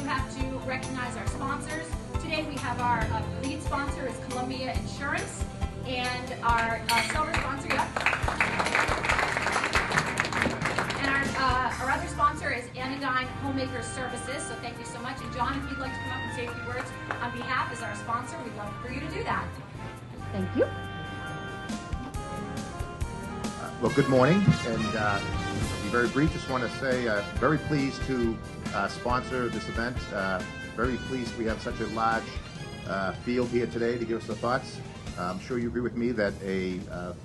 have to recognize our sponsors. Today we have our lead sponsor is Columbia Insurance, and our silver sponsor, and our other sponsor is Anodyne Homemaker Services. So thank you so much. And John, if you'd like to come up and say a few words on behalf as our sponsor, we'd love for you to do that. Thank you. Well, good morning, and I'll be very brief. Just want to say very pleased to sponsor this event. Very pleased we have such a large field here today to give us their thoughts. I'm sure you agree with me that a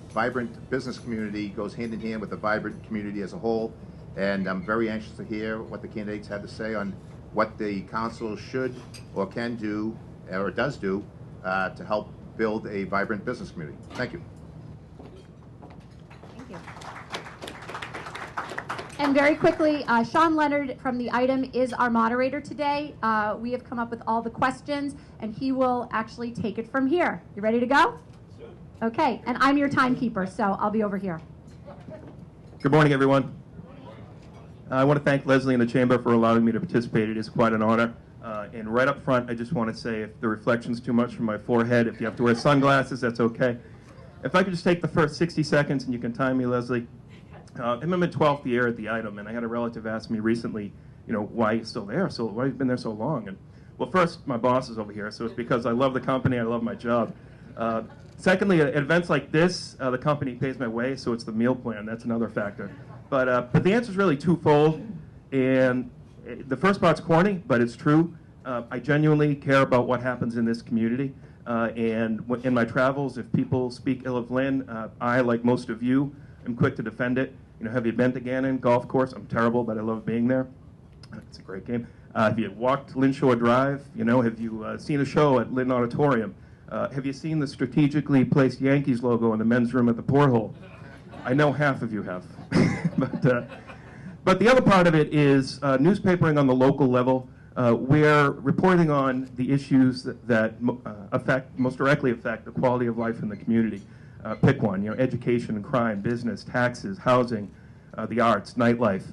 vibrant business community goes hand in hand with a vibrant community as a whole, and I'm very anxious to hear what the candidates have to say on what the council should or can do or does do to help build a vibrant business community. Thank you. Thank you. And very quickly, Sean Leonard from the item is our moderator today. We have come up with all the questions, and he will actually take it from here. You ready to go? Okay, and I'm your timekeeper, so I'll be over here. Good morning, everyone. I want to thank Leslie and the Chamber for allowing me to participate. It is quite an honor. And right up front, I just want to say if the reflection's too much from my forehead, if you have to wear sunglasses, that's okay. If I could just take the first 60 seconds, and you can time me, Leslie. I'm in my 12th year at the item, and I had a relative ask me recently, why are you still there? So why have you been there so long? And well, first, my boss is over here, so it's because I love the company, I love my job. Secondly, at events like this, the company pays my way, so it's the meal plan. That's another factor. But the answer is really twofold, and the first part's corny, but it's true. I genuinely care about what happens in this community, and in my travels, if people speak ill of Lynn, I, like most of you, am quick to defend it. Have you been to Gannon Golf Course? I'm terrible, but I love being there. It's a great game. Have you walked Lynn Shore Drive? Have you seen a show at Lynn Auditorium? Have you seen the strategically placed Yankees logo in the men's room at the Porthole? I know half of you have. But the other part of it is newspapering on the local level. We're reporting on the issues that most directly affect the quality of life in the community. Pick one, education and crime, business, taxes, housing, the arts, nightlife.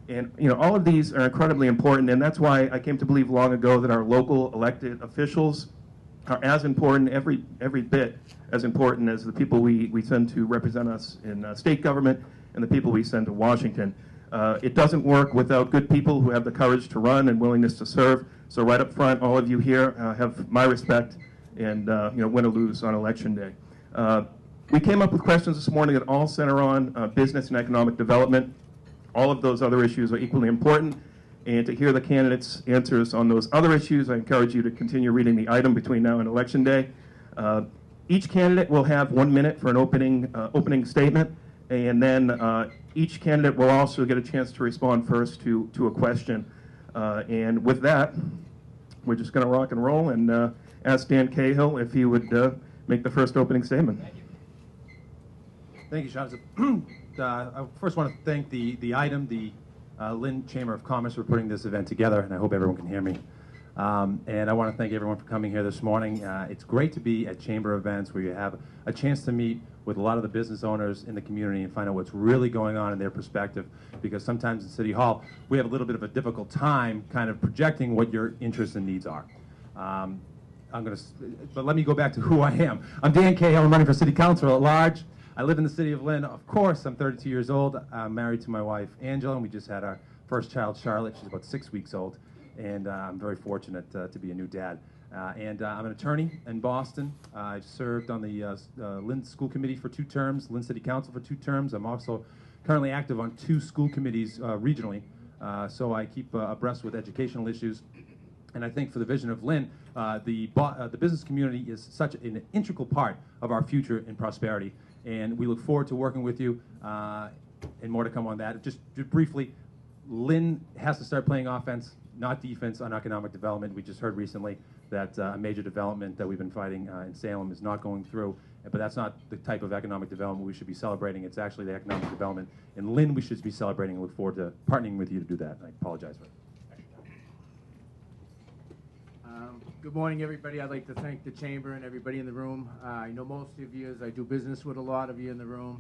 And all of these are incredibly important, and that's why I came to believe long ago that our local elected officials are as important, every bit as important as the people we send to represent us in state government and the people we send to Washington. It doesn't work without good people who have the courage to run and willingness to serve. So right up front, all of you here have my respect, and win or lose on election day. We came up with questions this morning that all center on business and economic development. All of those other issues are equally important. And to hear the candidates' answers on those other issues, I encourage you to continue reading the item between now and Election Day. Each candidate will have 1 minute for an opening statement, and then each candidate will also get a chance to respond first to a question. And with that, we're just going to rock and roll and ask Dan Cahill if he would make the first opening statement. Thank you, Sean. I first want to thank the item, the Lynn Chamber of Commerce, for putting this event together, and I hope everyone can hear me. And I want to thank everyone for coming here this morning. It's great to be at chamber events where you have a chance to meet with a lot of the business owners in the community and find out what's really going on in their perspective, because sometimes in City Hall we have a little bit of a difficult time kind of projecting what your interests and needs are. But let me go back to who I am. I'm Dan Cahill. I'm running for City Councilor-At-Large. I live in the city of Lynn. Of course, I'm 32 years old. I'm married to my wife, Angela, and we just had our first child, Charlotte. She's about 6 weeks old, and I'm very fortunate to be a new dad. And I'm an attorney in Boston. I've served on the Lynn School Committee for 2 terms, Lynn City Council for 2 terms. I'm also currently active on 2 school committees regionally, so I keep abreast with educational issues. And I think for the vision of Lynn, the business community is such an integral part of our future and prosperity. And we look forward to working with you, and more to come on that. Just briefly, Lynn has to start playing offense, not defense, on economic development. We just heard recently that a major development that we've been fighting in Salem is not going through, but that's not the type of economic development we should be celebrating. It's actually the economic development in Lynn we should be celebrating, and look forward to partnering with you to do that. I apologize for it. Good morning, everybody. I'd like to thank the Chamber and everybody in the room. I know most of you, as I do business with a lot of you in the room.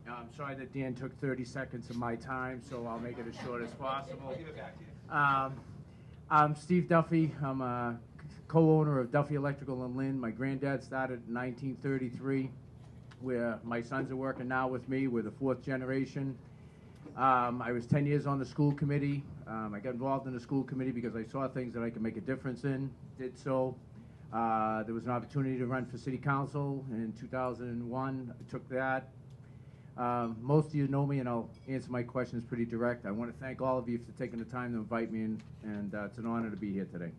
I'm sorry that Dan took 30 seconds of my time, so I'll make it as short as possible. I'll give it back to you. I'm Steve Duffy. I'm a co-owner of Duffy Electrical in Lynn. My granddad started in 1933, where my sons are working now with me. We're the fourth generation. I was 10 years on the school committee. I got involved in the school committee because I saw things that I could make a difference in, did so. There was an opportunity to run for city council in 2001. I took that. Most of you know me, and I'll answer my questions pretty direct. I want to thank all of you for taking the time to invite me, and it's an honor to be here today.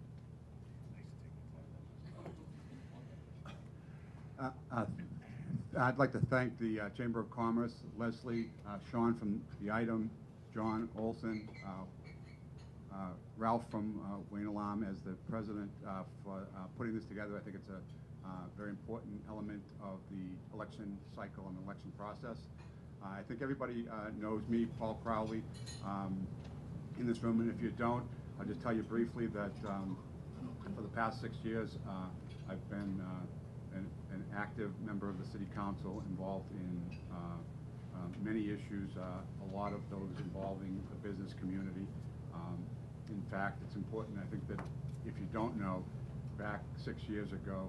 I'd like to thank the Chamber of Commerce, Leslie, Sean from the item, John Olson, Ralph from Wayne Alarm as the president for putting this together. I think it's a very important element of the election cycle and election process. I think everybody knows me, Paul Crowley, in this room, and if you don't, I'll just tell you briefly that for the past 6 years, I've been an active member of the City Council, involved in many issues, a lot of those involving the business community. In fact, it's important, I think, that if you don't know, back 6 years ago,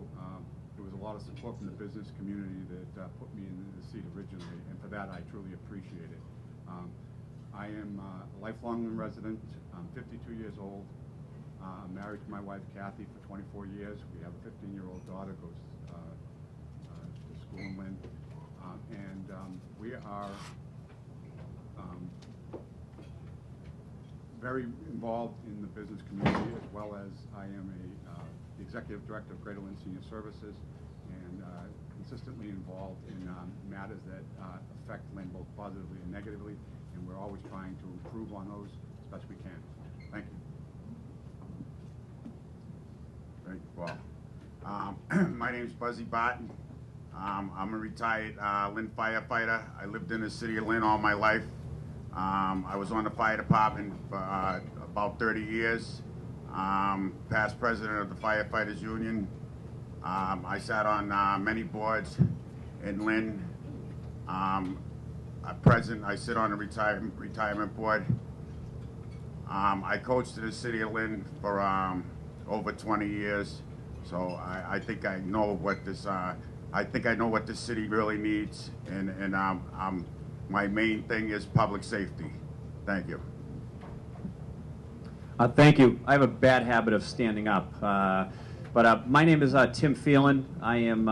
there was a lot of support from the business community that put me in the seat originally, and for that I truly appreciate it. I am a lifelong resident. I'm 52 years old. I'm married to my wife Kathy for 24 years. We have a 15-year-old daughter, goes to school in Lynn, and we are very involved in the business community, as well as I am the executive director of Greater Lynn Senior Services, and consistently involved in matters that affect Lynn both positively and negatively, and we're always trying to improve on those as best we can. Thank you. Thank you, Paul. My name's Buzzy Barton. I'm a retired Lynn firefighter. I lived in the city of Lynn all my life. I was on the fire department for about 30 years. Past president of the Firefighters Union. I sat on many boards in Lynn. At present, I sit on a retirement board. I coached in the city of Lynn for over 20 years, so I think I know what this. I think I know what this city really needs, and my main thing is public safety. Thank you. Thank you. I have a bad habit of standing up. But my name is Tim Phelan. I am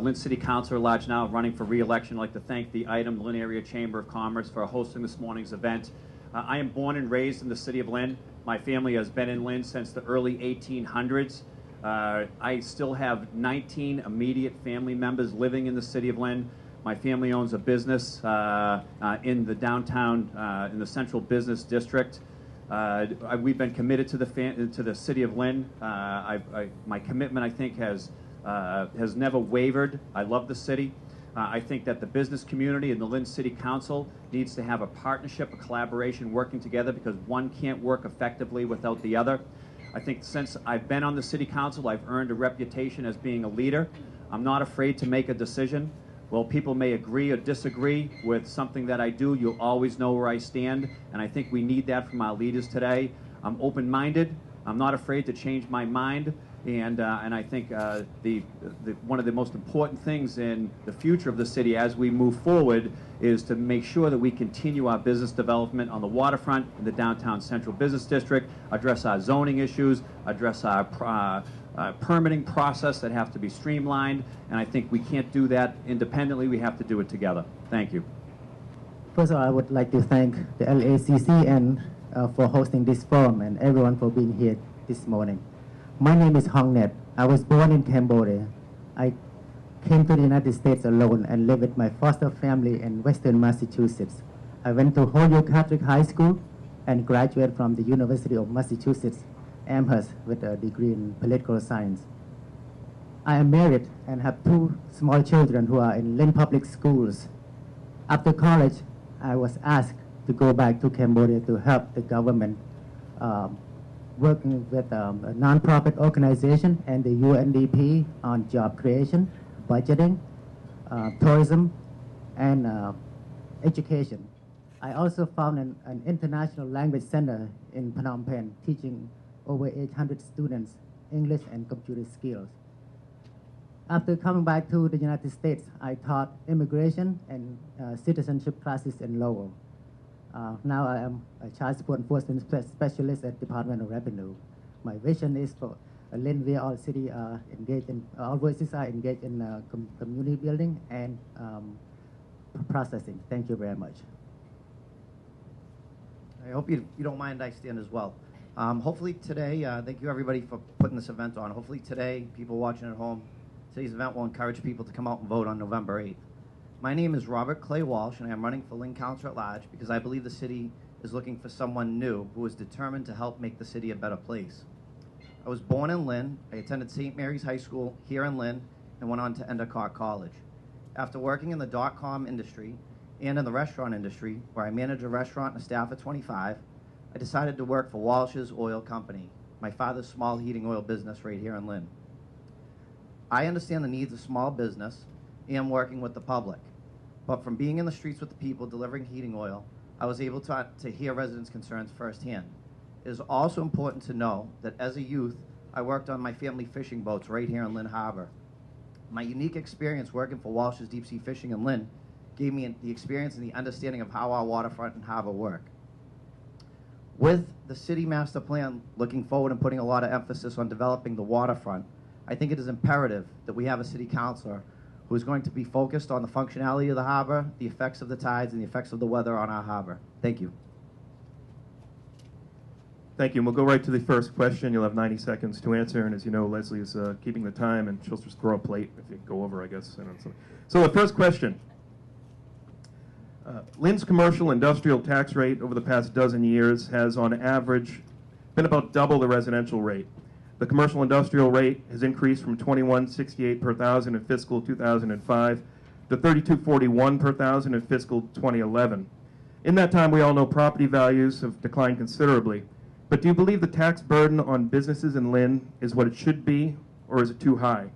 Lynn City Councilor-At-Large now, running for re-election. I'd like to thank the item, Lynn Area Chamber of Commerce, for hosting this morning's event. I am born and raised in the city of Lynn. My family has been in Lynn since the early 1800s. I still have 19 immediate family members living in the city of Lynn. My family owns a business in the downtown, in the central business district. We've been committed to the city of Lynn. My commitment, I think, has never wavered. I love the city. I think that the business community and the Lynn City Council needs to have a partnership, a collaboration, working together, because one can't work effectively without the other. I think since I've been on the City Council, I've earned a reputation as being a leader. I'm not afraid to make a decision. While people may agree or disagree with something that I do, you'll always know where I stand, and I think we need that from our leaders today. I'm open-minded. I'm not afraid to change my mind, and I think one of the most important things in the future of the city as we move forward is to make sure that we continue our business development on the waterfront, in the downtown central business district, address our zoning issues, address our permitting process that have to be streamlined, and I think we can't do that independently. We have to do it together. Thank you. First of all, I would like to thank the LACC and for hosting this forum, and everyone for being here this morning. My name is Hong Net. I was born in Cambodia. I came to the United States alone and lived with my foster family in Western Massachusetts. I went to Holyoke Catholic High School and graduated from the University of Massachusetts Amherst with a degree in political science. I am married and have 2 small children who are in Lynn Public Schools. After college, I was asked to go back to Cambodia to help the government working with a nonprofit organization and the UNDP on job creation, budgeting, tourism, and education. I also found an international language center in Phnom Penh, teaching over 800 students English and computer skills. After coming back to the United States, I taught immigration and citizenship classes in Lowell. Now I am a child support enforcement specialist at Department of Revenue. My vision is for Lynn, where all city engaged in, all voices are engaged in community building and processing. Thank you very much. I hope you don't mind I stand as well. Hopefully today, thank you everybody for putting this event on. Hopefully today, people watching at home, today's event will encourage people to come out and vote on November 8th. My name is Robert Clay Walsh, and I am running for Lynn Councilor-At-Large because I believe the city is looking for someone new who is determined to help make the city a better place. I was born in Lynn. I attended St. Mary's High School here in Lynn and went on to Endicott College. After working in the .com industry and in the restaurant industry, where I manage a restaurant and a staff of 25, I decided to work for Walsh's Oil Company, my father's small heating oil business right here in Lynn. I understand the needs of small business and working with the public, but from being in the streets with the people delivering heating oil, I was able to hear residents' concerns firsthand. It is also important to know that as a youth, I worked on my family fishing boats right here in Lynn Harbor. My unique experience working for Walsh's Deep Sea Fishing in Lynn gave me the experience and the understanding of how our waterfront and harbor work. With the city master plan looking forward and putting a lot of emphasis on developing the waterfront, I think it is imperative that we have a city councilor who is going to be focused on the functionality of the harbor, the effects of the tides, and the effects of the weather on our harbor. Thank you. Thank you. And we'll go right to the first question. You'll have 90 seconds to answer. And as you know, Leslie is keeping the time, and she'll just throw a plate if you go over, I guess. So the first question. Lynn's commercial industrial tax rate over the past dozen years has, on average, been about double the residential rate. The commercial industrial rate has increased from $21.68 per thousand in fiscal 2005 to $32.41 per thousand in fiscal 2011. In that time, we all know property values have declined considerably. But do you believe the tax burden on businesses in Lynn is what it should be, or is it too high?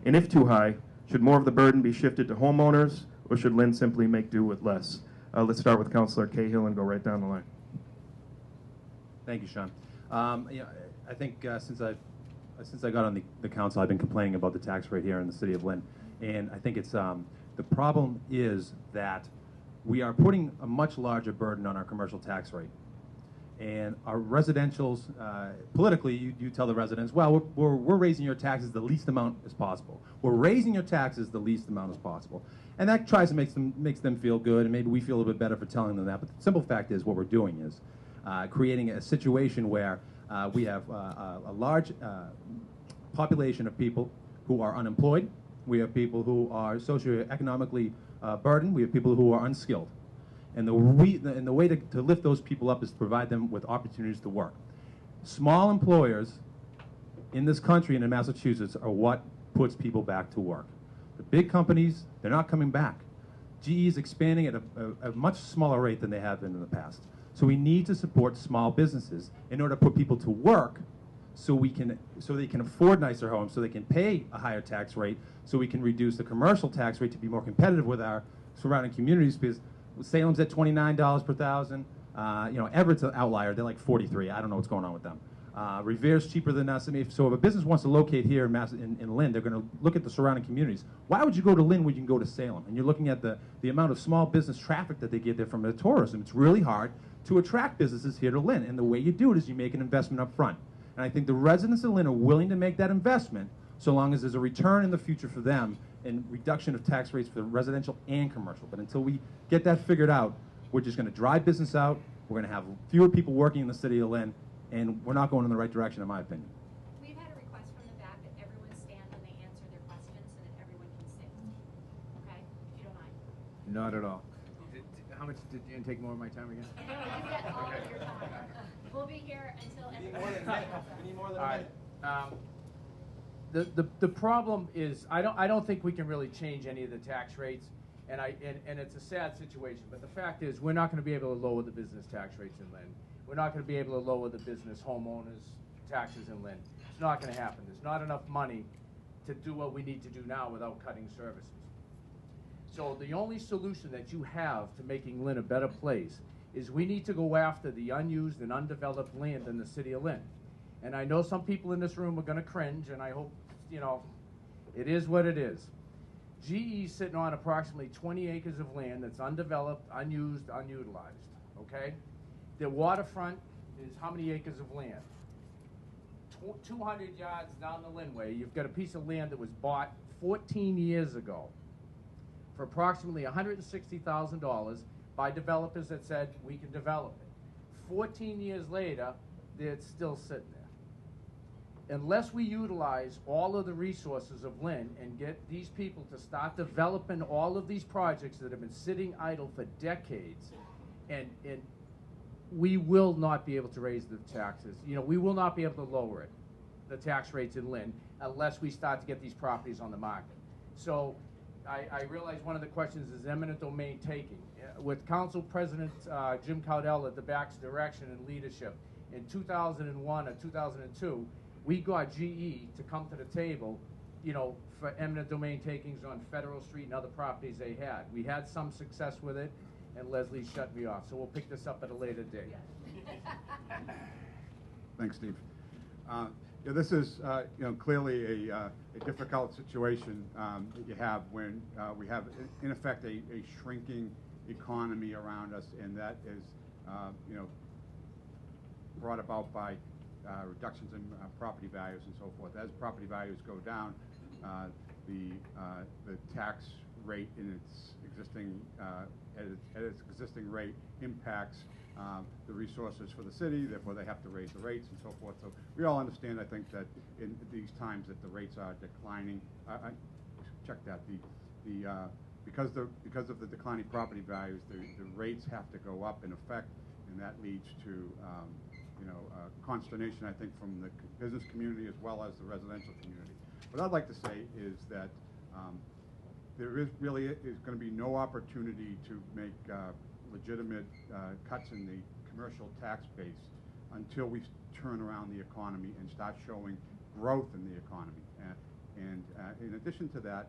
And if too high, should more of the burden be shifted to homeowners, or should Lynn simply make do with less? Let's start with Councilor Cahill and go right down the line. Thank you, Sean. I think since I got on the council, I've been complaining about the tax rate here in the city of Lynn, and I think it's the problem is that we are putting a much larger burden on our commercial tax rate, and our residentials. Politically, you tell the residents, well, we're raising your taxes the least amount as possible. We're raising your taxes the least amount as possible, and that tries to makes them feel good, and maybe we feel a little bit better for telling them that. But the simple fact is, what we're doing is creating a situation where we have a large population of people who are unemployed. We have people who are socioeconomically burdened. We have people who are unskilled. And the way to lift those people up is to provide them with opportunities to work. Small employers in this country and in Massachusetts are what puts people back to work. The big companies, they're not coming back. GE is expanding at a much smaller rate than they have been in the past. So we need to support small businesses in order to put people to work so they can afford nicer homes, so they can pay a higher tax rate, so we can reduce the commercial tax rate to be more competitive with our surrounding communities, because Salem's at $29 per thousand. Everett's an outlier. They're like 43. I don't know what's going on with them. Revere's cheaper than us. So if a business wants to locate here in Lynn, they're going to look at the surrounding communities. Why would you go to Lynn when you can go to Salem? And you're looking at the amount of small business traffic that they get there from the tourism. It's really hard to attract businesses here to Lynn. And the way you do it is you make an investment up front. And I think the residents of Lynn are willing to make that investment so long as there's a return in the future for them and reduction of tax rates for residential and commercial. But until we get that figured out, we're just going to drive business out. We're going to have fewer people working in the city of Lynn, and we're not going in the right direction, in my opinion. We've had a request from the back that everyone stand when they answer their questions so that everyone can sit. Okay? If you don't mind. Not at all. How much did you take more of my time again? You get all of your time. We'll be here until everyone. We need more than All right. The problem is I don't think we can really change any of the tax rates, and it's a sad situation. But the fact is we're not going to be able to lower the business tax rates in Lynn. We're not going to be able to lower the business homeowners taxes in Lynn. It's not going to happen. There's not enough money to do what we need to do now without cutting services. So the only solution that you have to making Lynn a better place is we need to go after the unused and undeveloped land in the city of Lynn. And I know some people in this room are gonna cringe, and I hope, you know, it is what it is. GE's sitting on approximately 20 acres of land that's undeveloped, unused, unutilized, okay? The waterfront is how many acres of land? 200 yards down the Linway, you've got a piece of land that was bought 14 years ago for approximately $160,000 by developers that said we can develop it. 14 years later, it's still sitting there. Unless we utilize all of the resources of Lynn and get these people to start developing all of these projects that have been sitting idle for decades, and we will not be able to raise the taxes. You know, we will not be able to lower it, the tax rates in Lynn, unless we start to get these properties on the market. So I realize one of the questions is eminent domain taking. With Council President Jim Cowdell at the back's direction and leadership, in 2001 or 2002, we got GE to come to the table, you know, for eminent domain takings on Federal Street and other properties they had. We had some success with it, and Leslie shut me off, so we'll pick this up at a later date. Thanks, Steve. Yeah, this is clearly a difficult situation that you have when we have, in effect, a shrinking economy around us, and that is brought about by reductions in property values and so forth. As property values go down, the tax rate in its existing at its existing rate impacts the resources for the city. Therefore, they have to raise the rates and so forth. So we all understand, I think, that in these times that the rates are declining. Check that. Because of the declining property values, the rates have to go up in effect, and that leads to consternation, I think, from the business community as well as the residential community. What I'd like to say is that there is going to be no opportunity to make legitimate cuts in the commercial tax base until we turn around the economy and start showing growth in the economy. And in addition to that,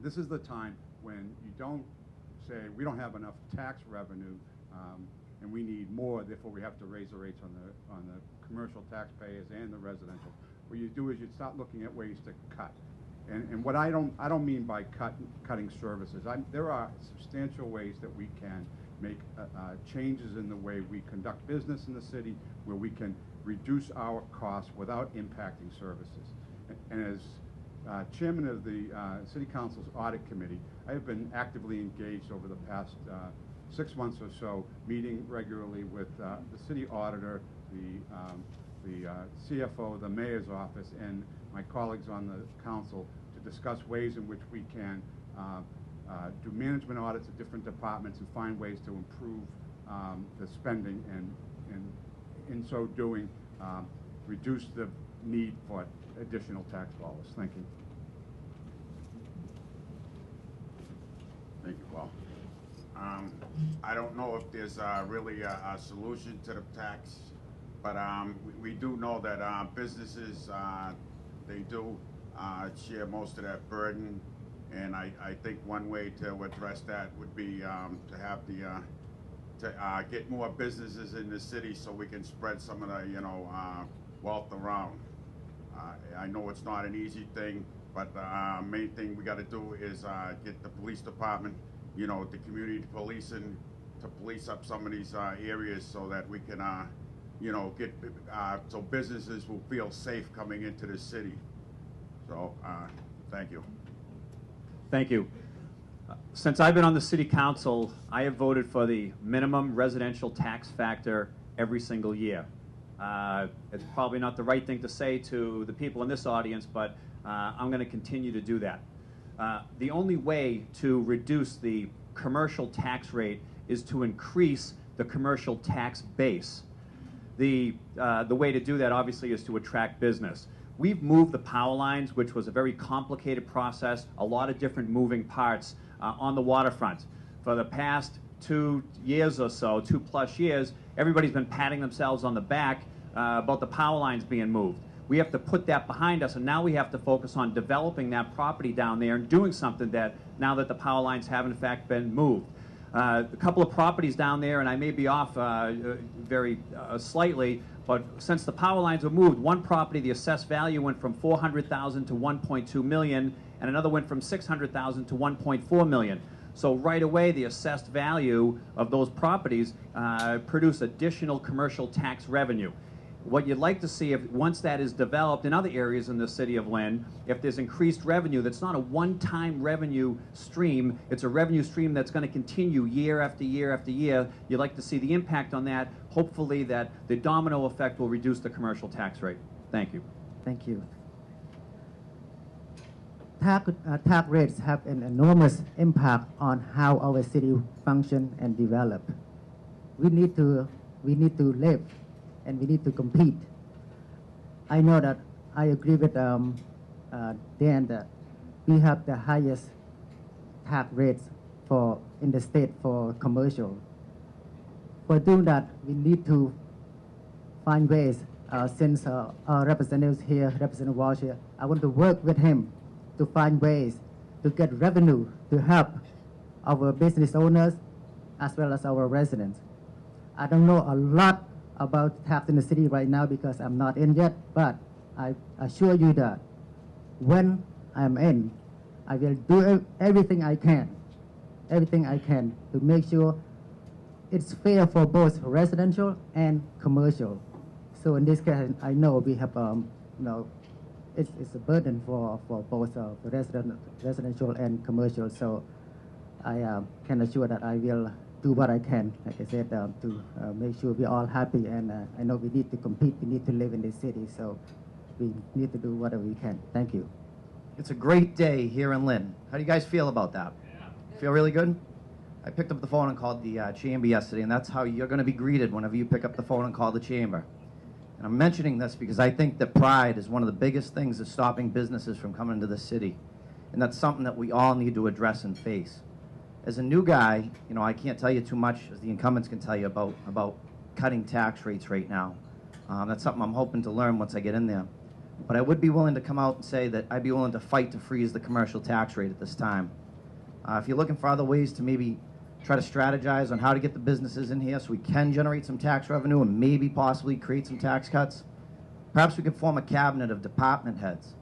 this is the time when you don't say we don't have enough tax revenue and we need more, therefore we have to raise the rates on the commercial taxpayers and the residential. What you do is you start looking at ways to cut. And what I don't mean by cutting services. There are substantial ways that we can make changes in the way we conduct business in the city, where we can reduce our costs without impacting services. And as chairman of the City Council's Audit Committee, I have been actively engaged over the past 6 months or so, meeting regularly with the city auditor, the CFO, the mayor's office, and my colleagues on the council to discuss ways in which we can do management audits of different departments and find ways to improve the spending and in so doing reduce the need for additional tax dollars. Thank you. Thank you, Paul. I don't know if there's really a solution to the tax, but we do know that businesses, they do share most of that burden, and I think one way to address that would be to have to get more businesses in the city so we can spread some of the wealth around. I know it's not an easy thing, but the main thing we got to do is get the police department, the community policing, to police up some of these areas so that we can, get so businesses will feel safe coming into the city. So, thank you. Thank you. Since I've been on the City Council, I have voted for the minimum residential tax factor every single year. It's probably not the right thing to say to the people in this audience, but I'm going to continue to do that. The only way to reduce the commercial tax rate is to increase the commercial tax base. The way to do that, obviously, is to attract business. We've moved the power lines, which was a very complicated process, a lot of different moving parts on the waterfront. For the past 2 years or so, 2+ years, everybody's been patting themselves on the back about the power lines being moved. We have to put that behind us, and now we have to focus on developing that property down there and doing something that, now that the power lines have in fact been moved. A couple of properties down there, and I may be off very slightly, But since the power lines were moved, one property, the assessed value went from $400,000 to $1.2 million, and another went from $600,000 to $1.4 million. So right away, the assessed value of those properties produce additional commercial tax revenue. What you'd like to see, if once that is developed in other areas in the city of Lynn, if there's increased revenue, that's not a one-time revenue stream, it's a revenue stream that's going to continue year after year after year. You'd like to see the impact on that. Hopefully that the domino effect will reduce the commercial tax rate. Thank you. Thank you. Tax rates have an enormous impact on how our city function and develop. We need to live, and we need to compete. I know that I agree with Dan that we have the highest tax rates in the state for commercial. For doing that, we need to find ways. Since our representatives here, Representative Walsh here, I want to work with him to find ways to get revenue to help our business owners as well as our residents. I don't know a lot about tax in the city right now because I'm not in yet, but I assure you that when I'm in, I will do everything I can to make sure it's fair for both residential and commercial. So in this case, I know we have, it's a burden for both residential and commercial. So I can assure that I will do what I can, like I said, to make sure we're all happy. And I know we need to compete, we need to live in this city, so we need to do whatever we can. Thank you. It's a great day here in Lynn. How do you guys feel about that? Yeah. Feel really good? I picked up the phone and called the chamber yesterday, and that's how you're going to be greeted whenever you pick up the phone and call the chamber. And I'm mentioning this because I think that pride is one of the biggest things that's stopping businesses from coming to the city. And that's something that we all need to address and face. As a new guy, I can't tell you too much, as the incumbents can tell you, about cutting tax rates right now. That's something I'm hoping to learn once I get in there. But I would be willing to come out and say that I'd be willing to fight to freeze the commercial tax rate at this time. If you're looking for other ways to maybe try to strategize on how to get the businesses in here so we can generate some tax revenue and maybe possibly create some tax cuts, perhaps we could form a cabinet of department heads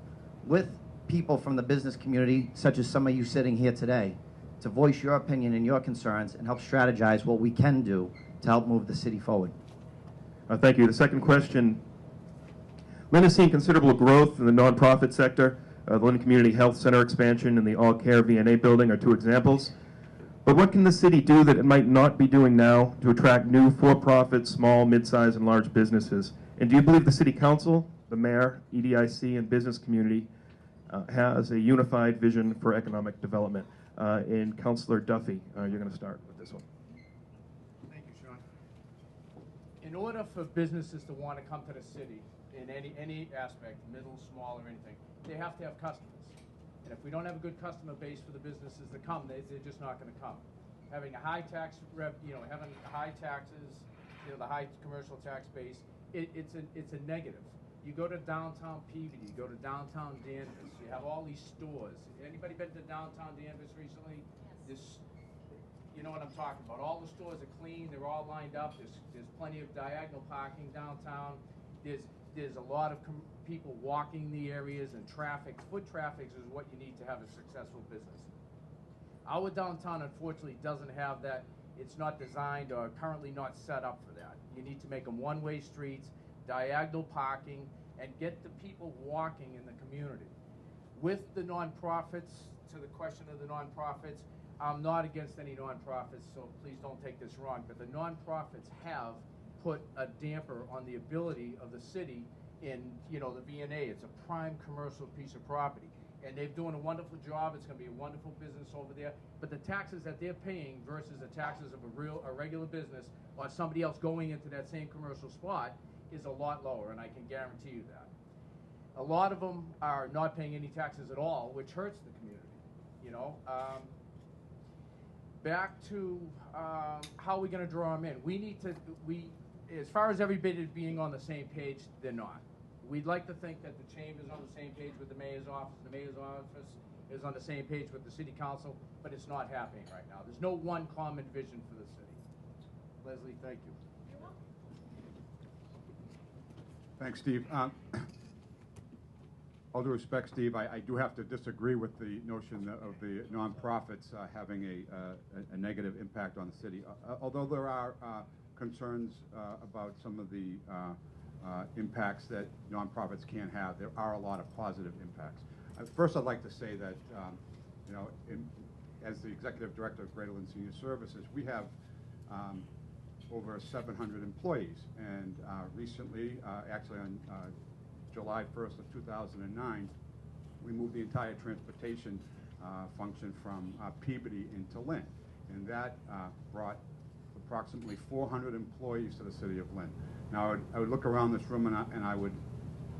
with people from the business community, such as some of you sitting here today, to voice your opinion and your concerns and help strategize what we can do to help move the city forward. Thank you. The second question. Lynn has seen considerable growth in the nonprofit sector. The Lynn Community Health Center expansion and the All Care VNA building are two examples. But what can the city do that it might not be doing now to attract new for-profit, small, mid-sized, and large businesses? And do you believe the City Council, the Mayor, EDIC, and business community has a unified vision for economic development? And Councilor Duffy, you're going to start with this one. Thank you, Sean. In order for businesses to want to come to the city in any aspect, middle, small, or anything, they have to have customers. And if we don't have a good customer base for the businesses that come, they're just not going to come. Having a high tax having high taxes, the high commercial tax base, it's a negative. You go to downtown Peabody, you go to downtown Danvers, you have all these stores. Anybody been to downtown Danvers recently? Yes. You know what I'm talking about. All the stores are clean, they're all lined up, there's plenty of diagonal parking downtown. There's a lot of people walking the areas, and traffic. Foot traffic is what you need to have a successful business. Our downtown, unfortunately, doesn't have that. It's not designed or currently not set up for that. You need to make them one-way streets, diagonal parking, and get the people walking in the community. With the nonprofits, to the question of the nonprofits, I'm not against any nonprofits, so please don't take this wrong, but the nonprofits have put a damper on the ability of the city in, the VNA. It's a prime commercial piece of property. And they're doing a wonderful job. It's going to be a wonderful business over there. But the taxes that they're paying versus the taxes of a regular business or somebody else going into that same commercial spot is a lot lower, and I can guarantee you that. A lot of them are not paying any taxes at all, which hurts the community, Back to how we're going to draw them in. As far as everybody being on the same page, they're not. We'd like to think that the chamber's on the same page with the mayor's office. The mayor's office is on the same page with the city council, but it's not happening right now. There's no one common vision for the city. Leslie, thank you. You're welcome. Thanks, Steve. All due respect, Steve, I do have to disagree with the notion of the nonprofits having a negative impact on the city. Although there are concerns about some of the impacts that nonprofits can have, there are a lot of positive impacts. First, I'd like to say that, you know, as the executive director of Greater Lynn Senior Services, we have over 700 employees, and recently, actually on July 1st of 2009, we moved the entire transportation function from Peabody into Lynn, and that brought approximately 400 employees to the city of Lynn. Now, I would look around this room and I would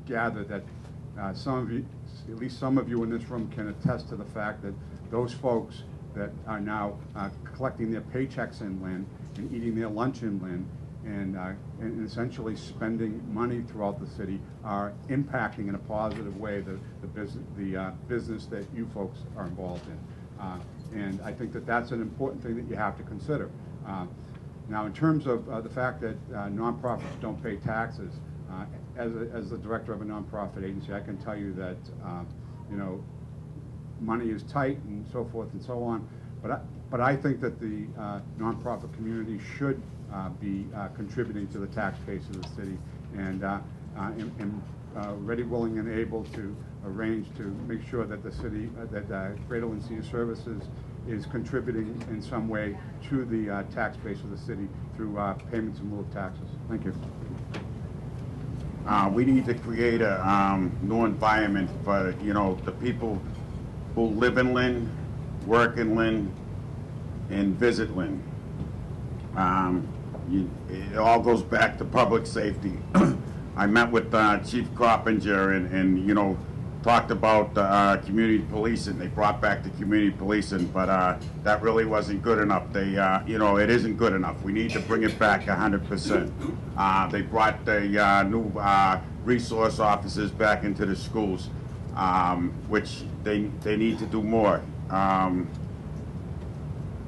gather that some of you, at least some of you in this room, can attest to the fact that those folks that are now collecting their paychecks in Lynn and eating their lunch in Lynn and essentially spending money throughout the city are impacting in a positive way the business that you folks are involved in. And I think that that's an important thing that you have to consider. Now, in terms of the fact that nonprofits don't pay taxes, as the director of a nonprofit agency, I can tell you that you know, money is tight and so forth and so on. But I think that the nonprofit community should be contributing to the tax base of the city, and ready, willing, and able to arrange to make sure that the city, that Greater Lynn Senior Services is contributing in some way to the tax base of the city through payments in lieu of taxes. Thank you. We need to create a new environment for, you know, the people who live in Lynn, work in Lynn, and visit Lynn. It all goes back to public safety. I met with Chief Coppinger and you know, talked about community policing. They brought back the community policing, but that really wasn't good enough. They, you know, it isn't good enough. We need to bring it back 100%. They brought the new resource officers back into the schools, which they need to do more.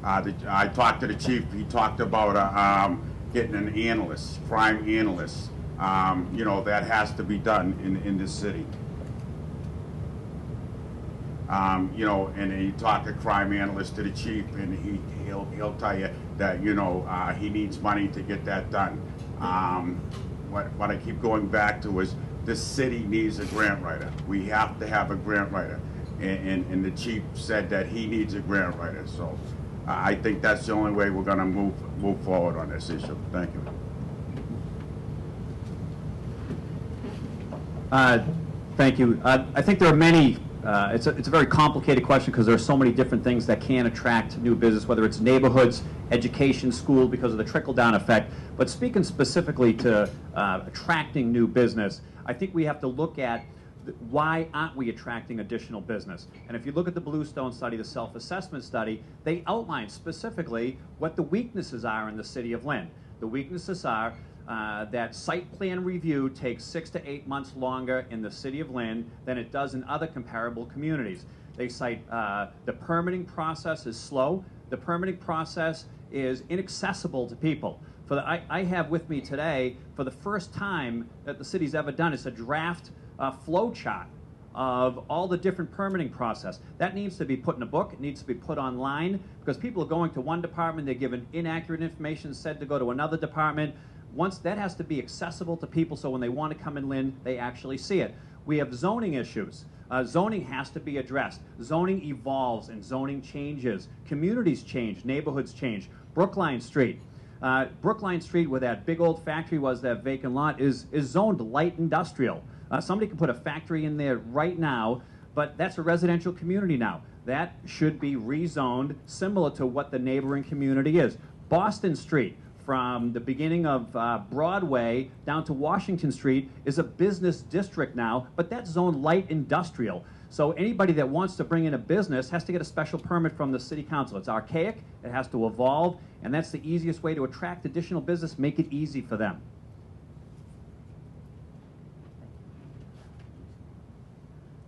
I talked to the chief. He talked about getting an analyst, crime analyst. You know, that has to be done in this city. You know, and you talk a crime analyst to the chief, and he'll tell you that, you know, he needs money to get that done. What I keep going back to is this city needs a grant writer. We have to have a grant writer, and the chief said that he needs a grant writer. So I think that's the only way we're going to move forward on this issue. Thank you. Thank you. I think there are many. It's a very complicated question because there are so many different things that can attract new business, whether it's neighborhoods, education, school, because of the trickle-down effect. But speaking specifically to attracting new business, I think we have to look at why aren't we attracting additional business? And if you look at the Bluestone study, the self-assessment study, they outline specifically what the weaknesses are in the city of Lynn. The weaknesses are that site plan review takes 6 to 8 months longer in the city of Lynn than it does in other comparable communities. They cite the permitting process is slow. The permitting process is inaccessible to people. I have with me today, for the first time that the city's ever done, it's a draft flow chart of all the different permitting process. That needs to be put in a book. It needs to be put online because people are going to one department, they're given inaccurate information, said to go to another department. Once that has to be accessible to people, so when they want to come in Lynn, they actually see it. We have zoning issues. Zoning has to be addressed. Zoning evolves and zoning changes. Communities change, neighborhoods change. Brookline Street. Brookline Street, where that big old factory was, that vacant lot, is zoned light industrial. Somebody can put a factory in there right now, but that's a residential community now. That should be rezoned similar to what the neighboring community is. Boston Street, from the beginning of Broadway down to Washington Street, is a business district now, but that's zoned light industrial. So anybody that wants to bring in a business has to get a special permit from the city council. It's archaic, it has to evolve, and that's the easiest way to attract additional business, make it easy for them.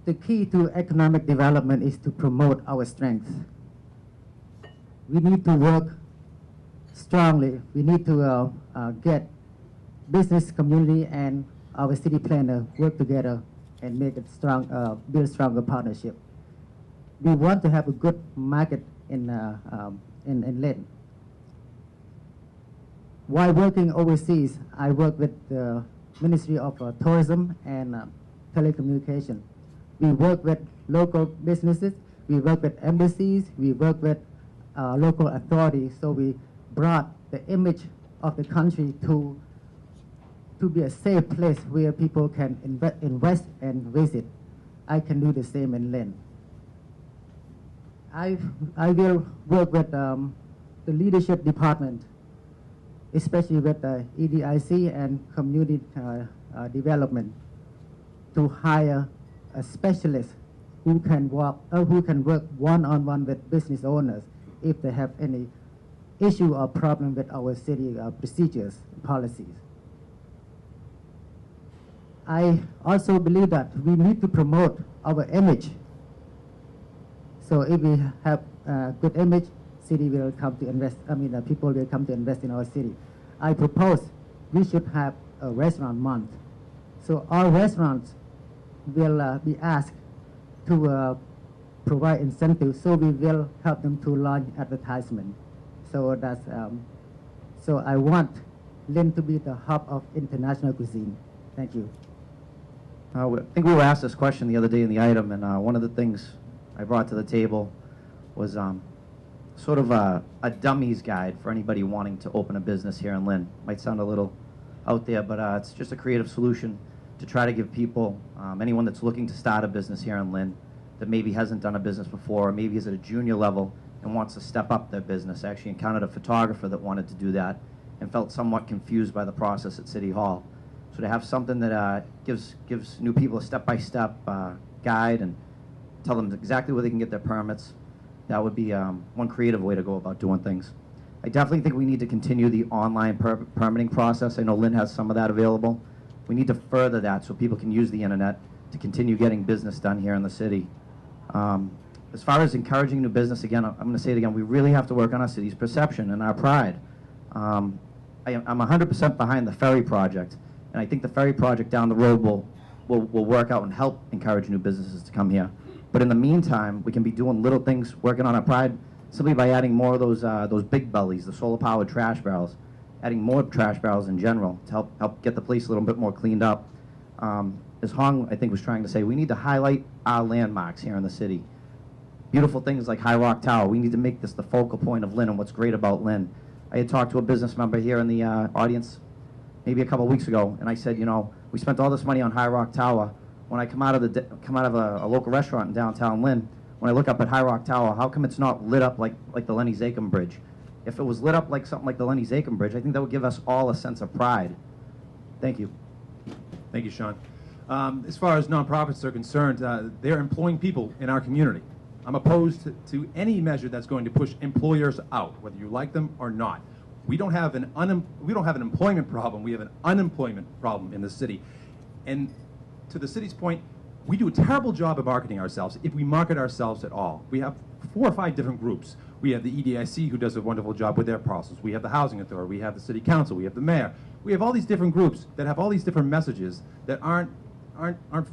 The key to economic development is to promote our strengths. We need to work strongly. We need to get business community and our city planner work together and make it strong, build stronger partnership. We want to have a good market in Lynn. While working overseas, I work with the Ministry of Tourism and Telecommunication. We work with local businesses, we work with embassies, we work with local authorities, so we brought the image of the country to be a safe place where people can invest and visit. I can do the same in Lynn. I will work with the leadership department, especially with the EDIC and community development, to hire a specialist who can work one-on-one with business owners if they have any issue or problem with our city procedures and policies. I also believe that we need to promote our image. So if we have a good image, city will come to invest, people will come to invest in our city. I propose we should have a restaurant month. So all restaurants will be asked to provide incentives, so we will help them to launch advertisement. So that's, so I want Lynn to be the hub of international cuisine. Thank you. I think we were asked this question the other day in the item, and one of the things I brought to the table was sort of a dummies guide for anybody wanting to open a business here in Lynn. Might sound a little out there, but it's just a creative solution to try to give people, anyone that's looking to start a business here in Lynn that maybe hasn't done a business before, or maybe is at a junior level and wants to step up their business. I actually encountered a photographer that wanted to do that and felt somewhat confused by the process at City Hall. So to have something that gives new people a step-by-step guide and tell them exactly where they can get their permits, that would be one creative way to go about doing things. I definitely think we need to continue the online permitting process. I know Lynn has some of that available. We need to further that so people can use the internet to continue getting business done here in the city. As far as encouraging new business, again, I'm going to say it again, we really have to work on our city's perception and our pride. I'm 100% behind the ferry project, and I think the ferry project down the road will work out and help encourage new businesses to come here. But in the meantime, we can be doing little things, working on our pride, simply by adding more of those big bellies, the solar-powered trash barrels, adding more trash barrels in general to help get the place a little bit more cleaned up. As Hong, I think, was trying to say, we need to highlight our landmarks here in the city. Beautiful things like High Rock Tower. We need to make this the focal point of Lynn and what's great about Lynn. I had talked to a business member here in the audience maybe a couple weeks ago, and I said, you know, we spent all this money on High Rock Tower. When I come out of a local restaurant in downtown Lynn, when I look up at High Rock Tower, how come it's not lit up like the Lenny Zakem Bridge? If it was lit up like something like the Lenny Zakem Bridge, I think that would give us all a sense of pride. Thank you. Thank you, Sean. As far as nonprofits are concerned, they're employing people in our community. I'm opposed to any measure that's going to push employers out, whether you like them or not. We don't have an employment problem. We have an unemployment problem in the city. And to the city's point, we do a terrible job of marketing ourselves if we market ourselves at all. We have 4 or 5 different groups. We have the EDIC, who does a wonderful job with their process. We have the Housing Authority. We have the City Council. We have the Mayor. We have all these different groups that have all these different messages that aren't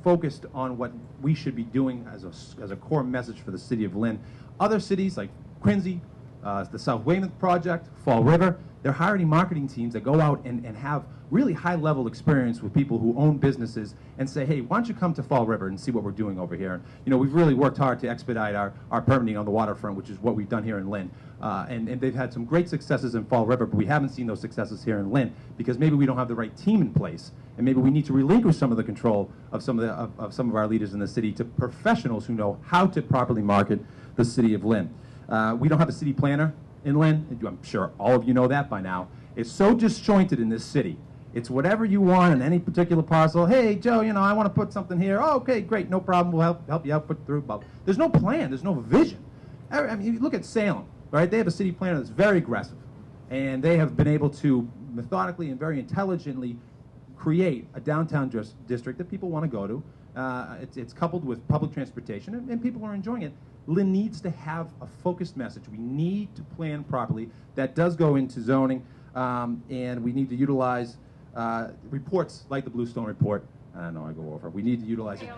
focused on what we should be doing as a core message for the city of Lynn. Other cities like Quincy, the South Weymouth Project, Fall River, they're hiring marketing teams that go out and have really high-level experience with people who own businesses and say, hey, why don't you come to Fall River and see what we're doing over here? You know, we've really worked hard to expedite our permitting on the waterfront, which is what we've done here in Lynn. And they've had some great successes in Fall River, but we haven't seen those successes here in Lynn because maybe we don't have the right team in place, and maybe we need to relinquish some of the control of some of our leaders in the city to professionals who know how to properly market the city of Lynn. We don't have a city planner in Lynn. I'm sure all of you know that by now. It's so disjointed in this city. It's whatever you want in any particular parcel. Hey, Joe, you know, I want to put something here. Oh, okay, great, no problem. We'll help you out, put it through. But there's no plan. There's no vision. I mean, you look at Salem, right? They have a city planner that's very aggressive, and they have been able to methodically and very intelligently create a downtown district that people want to go to. It's coupled with public transportation, and people are enjoying it. Lynn needs to have a focused message. We need to plan properly. That does go into zoning, and we need to utilize reports like the Bluestone report. I know I go over. We need to utilize it.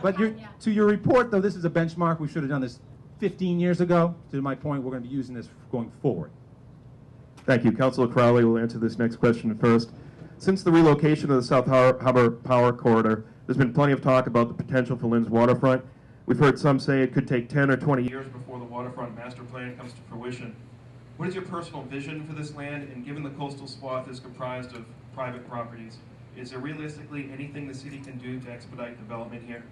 But to your report, though, this is a benchmark. We should have done this 15 years ago. To my point, we're going to be using this going forward. Thank you. Councilor Crowley will answer this next question first. Since the relocation of the South Harbor Power Corridor, there's been plenty of talk about the potential for Lynn's waterfront. We've heard some say it could take 10 or 20 years before the waterfront master plan comes to fruition. What is your personal vision for this land? And given the coastal swath is comprised of private properties, is there realistically anything the city can do to expedite development here?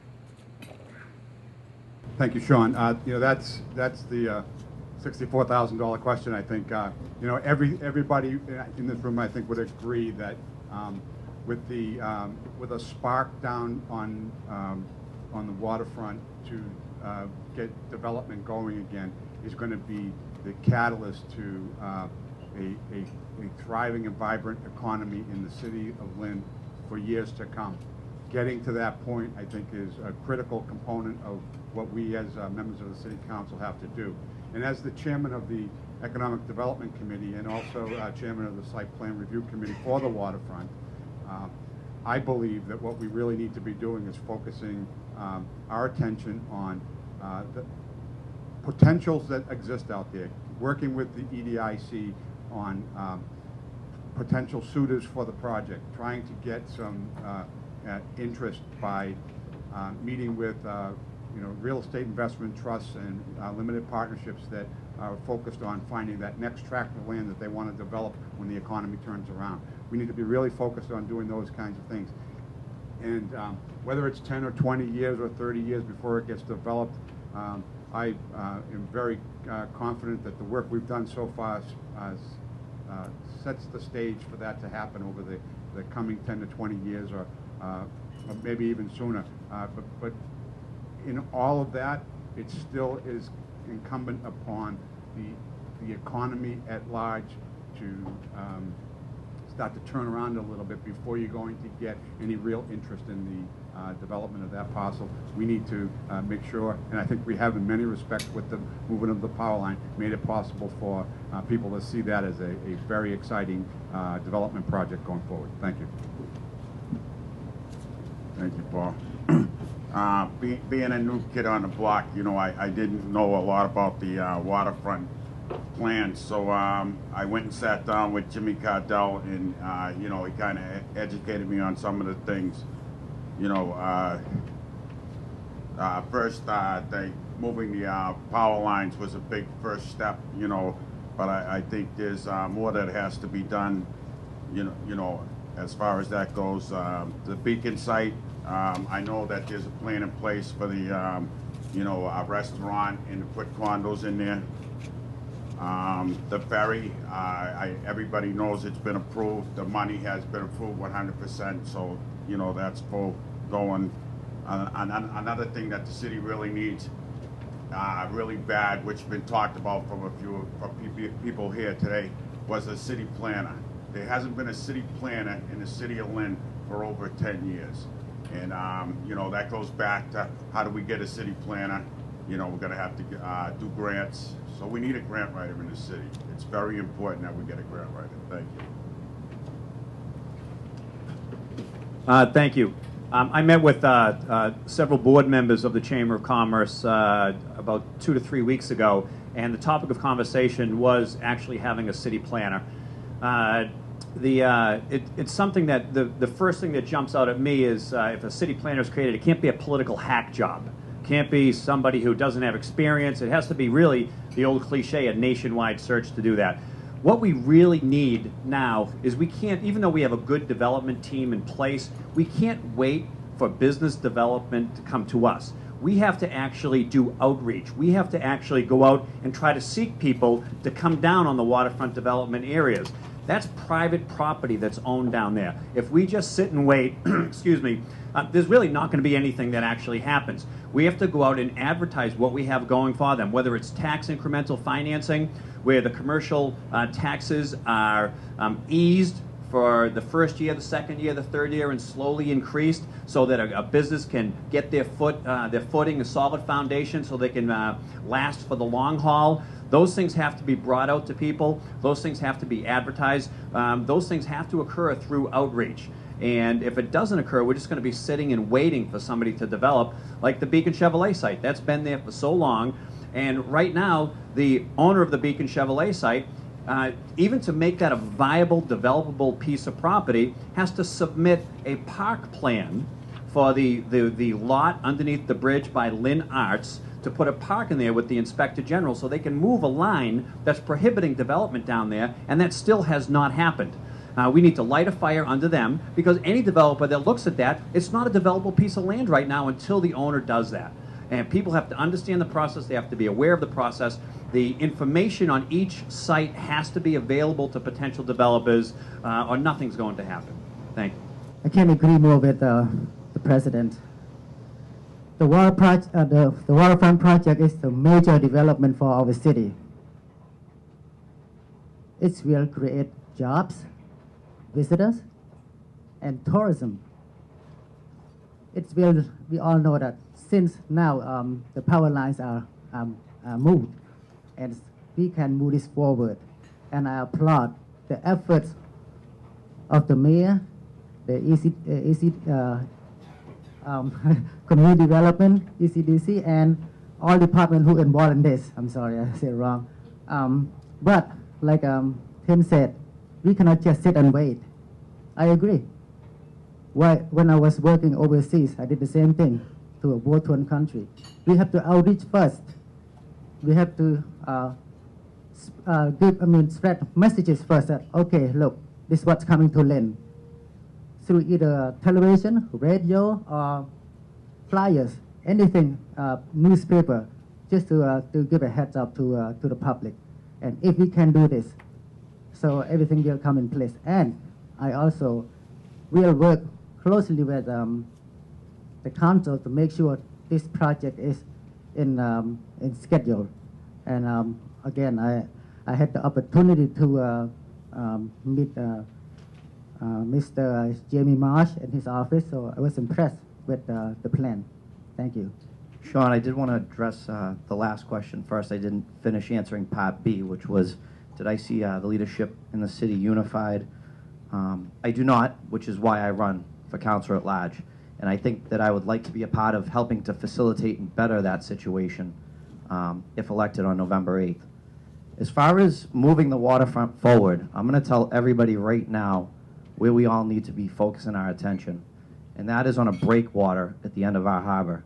Thank you, Sean. That's the $64,000 question. I think everybody in this room, I think, would agree that with a spark down on the waterfront to get development going again is going to be the catalyst to a thriving and vibrant economy in the city of Lynn for years to come. Getting to that point, I think, is a critical component of what we as members of the City Council have to do. And as the chairman of the Economic Development Committee and also chairman of the Site Plan Review Committee for the waterfront, I believe that what we really need to be doing is focusing our attention on the potentials that exist out there, working with the EDIC on potential suitors for the project, trying to get some interest by meeting with real estate investment trusts and limited partnerships that are focused on finding that next tract of land that they want to develop when the economy turns around. We need to be really focused on doing those kinds of things. And whether it's 10 or 20 years or 30 years before it gets developed, I am very confident that the work we've done so far sets the stage for that to happen over the coming 10 to 20 years or maybe even sooner. But in all of that, it still is incumbent upon the economy at large to start to turn around a little bit before you're going to get any real interest in the development of that parcel. We need to make sure, and I think we have in many respects with the movement of the power line, made it possible for people to see that as a very exciting development project going forward. Thank you. Thank you, Paul. Being a new kid on the block, I didn't know a lot about the waterfront plan, so I went and sat down with Jimmy Cardell, and he kind of educated me on some of the things. First, moving the power lines was a big first step, but I think there's more that has to be done, as far as that goes. The Beacon site, I know that there's a plan in place for the, a restaurant and to put condos in there. The ferry, everybody knows it's been approved. The money has been approved 100%, so, that's full going. Another thing that the city really needs, really bad, which has been talked about from people here today, was a city planner. There hasn't been a city planner in the city of Lynn for over 10 years. And, that goes back to how do we get a city planner? We're going to have to do grants. So we need a grant writer in the city. It's very important that we get a grant writer. Thank you. Thank you. I met with several board members of the Chamber of Commerce about 2 to 3 weeks ago, and the topic of conversation was actually having a city planner. It's something that the first thing that jumps out at me is if a city planner is created, it can't be a political hack job. It can't be somebody who doesn't have experience. It has to be really the old cliche, a nationwide search to do that. What we really need now is we can't, even though we have a good development team in place, we can't wait for business development to come to us. We have to actually do outreach. We have to actually go out and try to seek people to come down on the waterfront development areas. That's private property that's owned down there. If we just sit and wait, excuse me, there's really not going to be anything that actually happens. We have to go out and advertise what we have going for them, whether it's tax incremental financing, where the commercial taxes are eased for the first year, the second year, the third year, and slowly increased so that a business can get their footing, a solid foundation, so they can last for the long haul. Those things have to be brought out to people. Those things have to be advertised. Those things have to occur through outreach. And if it doesn't occur, we're just going to be sitting and waiting for somebody to develop, like the Beacon Chevrolet site. That's been there for so long. And right now, the owner of the Beacon Chevrolet site, even to make that a viable, developable piece of property, has to submit a park plan for the lot underneath the bridge by Lynn Arts to put a park in there with the Inspector General so they can move a line that's prohibiting development down there, and that still has not happened. We need to light a fire under them, because any developer that looks at that, it's not a developable piece of land right now until the owner does that. And people have to understand the process. They have to be aware of the process. The information on each site has to be available to potential developers, or nothing's going to happen. Thank you. I can't agree more with the President. The waterfront project is the major development for our city. It will create jobs, visitors, and tourism. We all know that since now the power lines are moved, and we can move this forward. And I applaud the efforts of the mayor, the community development, ECDC, and all departments who involved in this. I'm sorry, I said it wrong. But like Tim said, we cannot just sit and wait. I agree. When I was working overseas, I did the same thing to a war-torn country. We have to outreach first. We have to spread messages first that, okay, look, this is what's coming to Lynn. Through either television, radio, or flyers, anything, newspaper, just to give a heads up to the public. And if we can do this, so everything will come in place. And I also will work closely with the council to make sure this project is in schedule. And again, I had the opportunity to meet Mr. Jamie Marsh in his office, so I was impressed with the plan. Thank you. Sean, I did want to address the last question first. I didn't finish answering part B, which was, did I see the leadership in the city unified? I do not, which is why I run for Councilor-At-Large. And I think that I would like to be a part of helping to facilitate and better that situation if elected on November 8th. As far as moving the waterfront forward, I'm going to tell everybody right now where we all need to be focusing our attention. And that is on a breakwater at the end of our harbor.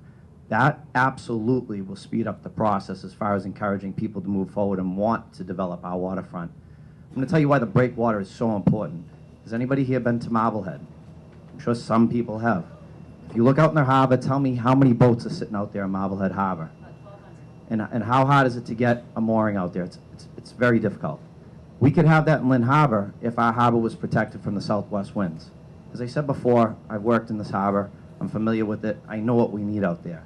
That absolutely will speed up the process as far as encouraging people to move forward and want to develop our waterfront. I'm going to tell you why the breakwater is so important. Has anybody here been to Marblehead? I'm sure some people have. If you look out in the harbor, tell me how many boats are sitting out there in Marblehead Harbor. And how hard is it to get a mooring out there? It's very difficult. We could have that in Lynn Harbor if our harbor was protected from the southwest winds. As I said before, I've worked in this harbor. I'm familiar with it. I know what we need out there.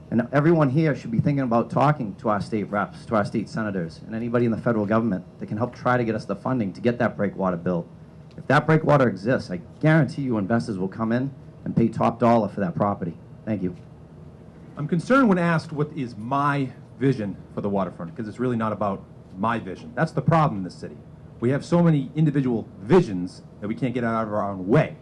And everyone here should be thinking about talking to our state reps, to our state senators, and anybody in the federal government that can help try to get us the funding to get that breakwater built. If that breakwater exists, I guarantee you investors will come in and pay top dollar for that property. Thank you. I'm concerned when asked what is my vision for the waterfront, because it's really not about my vision. That's the problem in this city. We have so many individual visions that we can't get out of our own way.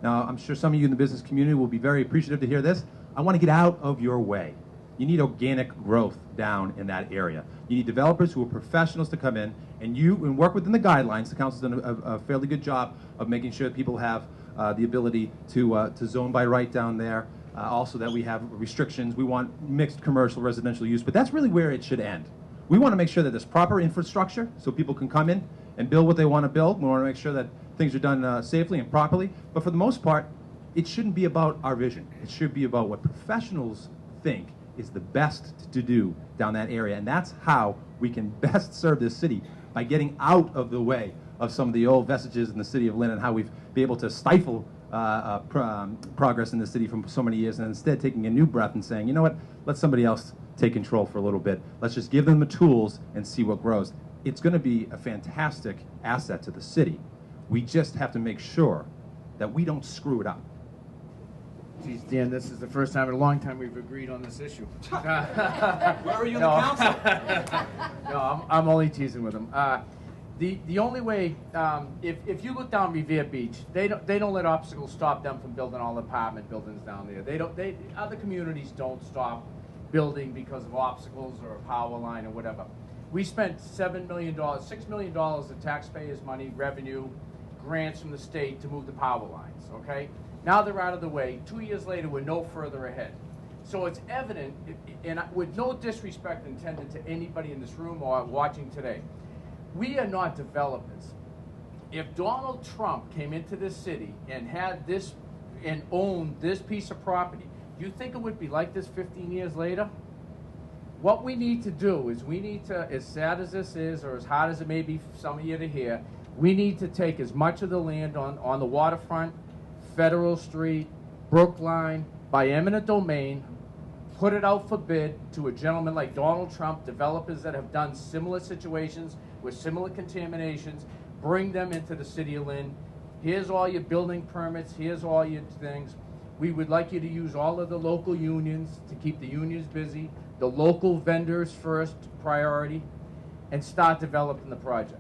Now, I'm sure some of you in the business community will be very appreciative to hear this. I want to get out of your way. You need organic growth down in that area. You need developers who are professionals to come in and work within the guidelines. The council's done a fairly good job of making sure that people have the ability to zone by right down there. Also that we have restrictions. We want mixed commercial residential use, but that's really where it should end. We want to make sure that there's proper infrastructure so people can come in and build what they want to build. We want to make sure that things are done safely and properly. But for the most part, it shouldn't be about our vision. It should be about what professionals think is the best to do down that area. And that's how we can best serve this city, by getting out of the way of some of the old vestiges in the city of Lynn and how we've been able to stifle progress in the city for so many years, and instead taking a new breath and saying, you know what, let somebody else take control for a little bit. Let's just give them the tools and see what grows. It's going to be a fantastic asset to the city. We just have to make sure that we don't screw it up. Geez, Dan, this is the first time in a long time we've agreed on this issue. Where are you in the council? No, I'm only teasing with him. The only way, if you look down Revere Beach, they don't let obstacles stop them from building all the apartment buildings down there. Other communities don't stop building because of obstacles or a power line or whatever. We spent $7 million, $6 million of taxpayers' money, revenue, grants from the state to move the power lines, okay? Now they're out of the way. 2 years later, we're no further ahead. So it's evident, and with no disrespect intended to anybody in this room or watching today, we are not developers. If Donald Trump came into this city and had this and owned this piece of property, do you think it would be like this 15 years later? What we need to do is we need to, as sad as this is, or as hard as it may be for some of you to hear, we need to take as much of the land on the waterfront, Federal Street, Brookline, by eminent domain, put it out for bid to a gentleman like Donald Trump, developers that have done similar situations with similar contaminations, bring them into the city of Lynn. Here's all your building permits, here's all your things. We would like you to use all of the local unions to keep the unions busy, the local vendors first priority, and start developing the project.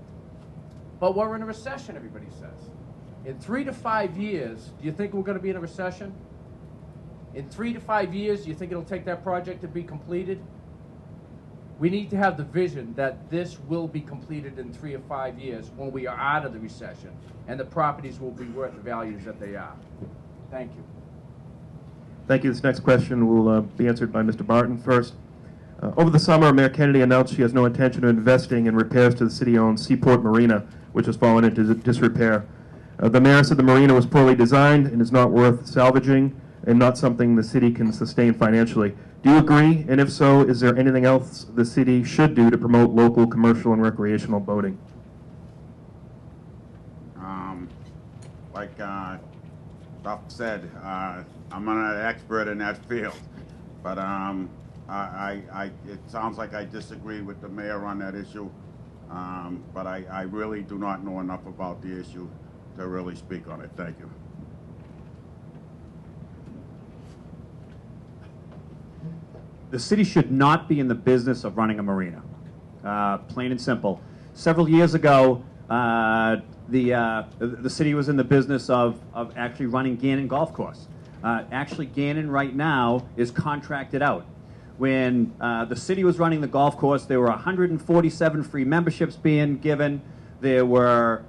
But we're in a recession, everybody says. In 3 to 5 years, do you think we're going to be in a recession? In 3 to 5 years, do you think it'll take that project to be completed? We need to have the vision that this will be completed in 3 or 5 years when we are out of the recession and the properties will be worth the values that they are. Thank you. Thank you. This next question will be answered by Mr. Barton first. Over the summer, Mayor Kennedy announced she has no intention of investing in repairs to the city-owned Seaport Marina, which has fallen into disrepair. The mayor said the marina was poorly designed and is not worth salvaging and not something the city can sustain financially. Do you agree? And if so, is there anything else the city should do to promote local commercial and recreational boating? Like Duff said, I'm not an expert in that field, but it sounds like I disagree with the mayor on that issue, but I really do not know enough about the issue to really speak on it. Thank you. The city should not be in the business of running a marina, plain and simple. Several years ago, the city was in the business of actually running Gannon Golf Course. Actually, Gannon right now is contracted out. When the city was running the golf course, there were 147 free memberships being given. There were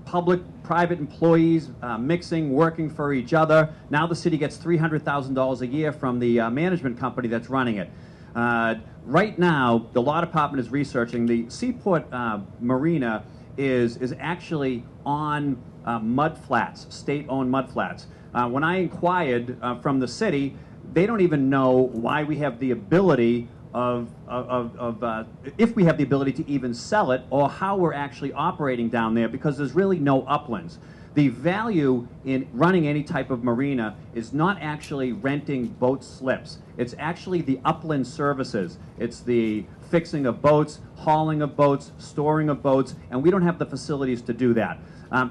public-private employees mixing, working for each other. Now the city gets $300,000 a year from the management company that's running it. Right now, the law department is researching. The Seaport Marina is actually on mud flats, state-owned mud flats. When I inquired from the city, they don't even know why we have the ability if we have the ability to even sell it or how we're actually operating down there, because there's really no uplands. The value in running any type of marina is not actually renting boat slips. It's actually the upland services. It's the fixing of boats, hauling of boats, storing of boats, and we don't have the facilities to do that.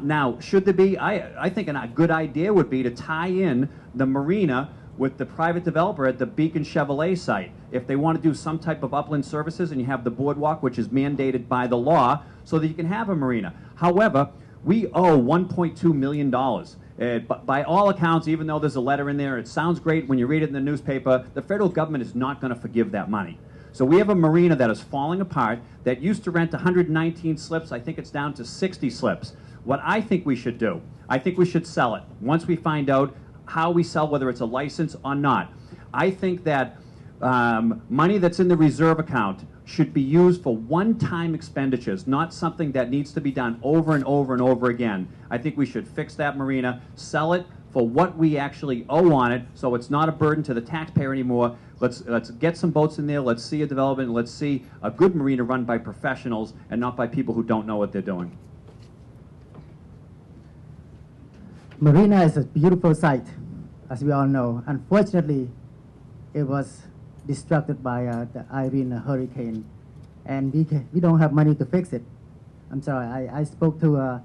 Now, should there be, I think a good idea would be to tie in the marina with the private developer at the Beacon Chevrolet site. If they want to do some type of upland services, and you have the boardwalk, which is mandated by the law, so that you can have a marina. However, we owe $1.2 million. But by all accounts, even though there's a letter in there, it sounds great when you read it in the newspaper, the federal government is not going to forgive that money. So we have a marina that is falling apart that used to rent 119 slips. I think it's down to 60 slips. What I think we should do, I think we should sell it. Once we find out how we sell, whether it's a license or not. I think that money that's in the reserve account should be used for one-time expenditures, not something that needs to be done over and over and over again. I think we should fix that marina, sell it for what we actually owe on it, so it's not a burden to the taxpayer anymore. Let's get some boats in there, let's see a development, and let's see a good marina run by professionals and not by people who don't know what they're doing. Marina is a beautiful site, as we all know. Unfortunately, it was destructed by the Irene hurricane, and we don't have money to fix it. I'm sorry, I spoke to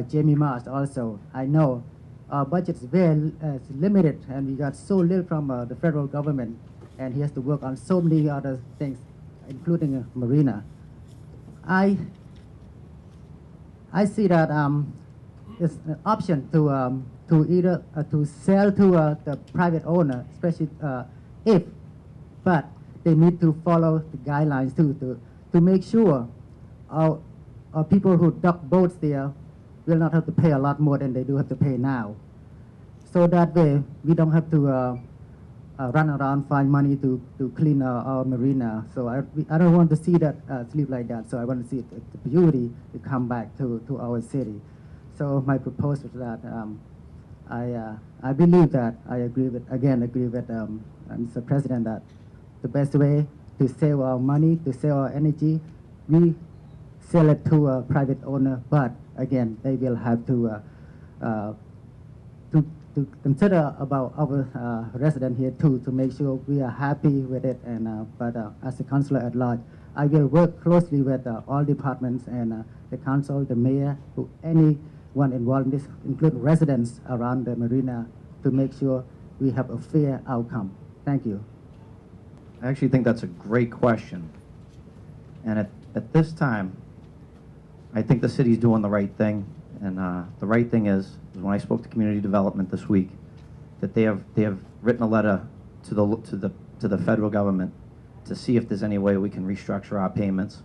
Jamie Marsh also. I know our budget is very limited, and we got so little from the federal government, and he has to work on so many other things, including marina. I see that it's an option to either to sell to the private owner, especially but they need to follow the guidelines too to make sure our people who dock boats there will not have to pay a lot more than they do have to pay now. So that way we don't have to run around find money to clean our marina. So I don't want to see that sleep like that. So I want to see the beauty to come back to our city. So my proposal to that, I believe that I agree with Mr. President, that the best way to save our money, to save our energy, we sell it to a private owner, but again, they will have to consider about our resident here too, to make sure we are happy with it. And but as a councilor-at-large, I will work closely with all departments and the council, the mayor, anyone involved in this, including residents around the marina, to make sure we have a fair outcome. Thank you. I actually think that's a great question. And at this time, I think the city's doing the right thing. And the right thing is when I spoke to community development this week, that they have written a letter to the federal government to see if there's any way we can restructure our payments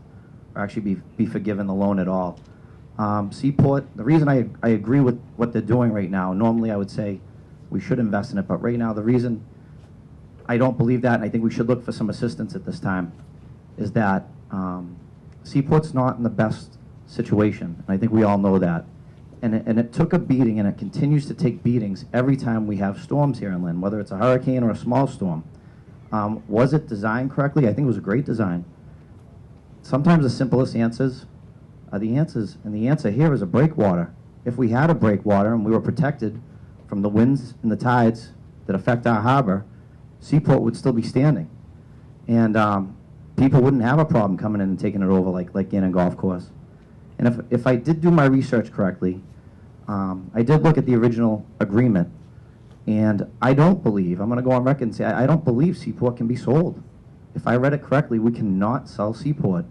or actually be forgiven the loan at all. Seaport, the reason I agree with what they're doing right now, normally I would say we should invest in it, but right now the reason I don't believe that, and I think we should look for some assistance at this time, is that Seaport's not in the best situation, and I think we all know that. And it took a beating, and it continues to take beatings every time we have storms here in Lynn, whether it's a hurricane or a small storm. Was it designed correctly? I think it was a great design. Sometimes the simplest answers are the answers, and the answer here is a breakwater. If we had a breakwater and we were protected from the winds and the tides that affect our harbor, Seaport would still be standing. And people wouldn't have a problem coming in and taking it over like Gannon Golf Course. And if I did do my research correctly, I did look at the original agreement, and I don't believe, I'm going to go on record and say, I don't believe Seaport can be sold. If I read it correctly, we cannot sell Seaport.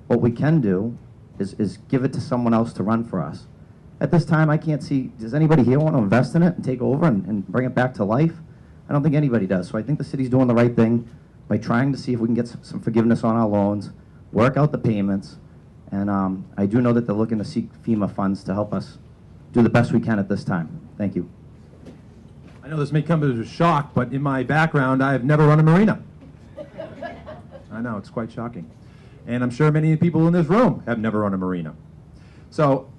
What we can do is give it to someone else to run for us. At this time, I can't see, does anybody here want to invest in it and take over and bring it back to life? I don't think anybody does. So I think the city's doing the right thing by trying to see if we can get some forgiveness on our loans, work out the payments, and I do know that they're looking to seek FEMA funds to help us do the best we can at this time. Thank you. I know this may come as a shock, but in my background, I have never run a marina. I know, it's quite shocking. And I'm sure many people in this room have never run a marina. So,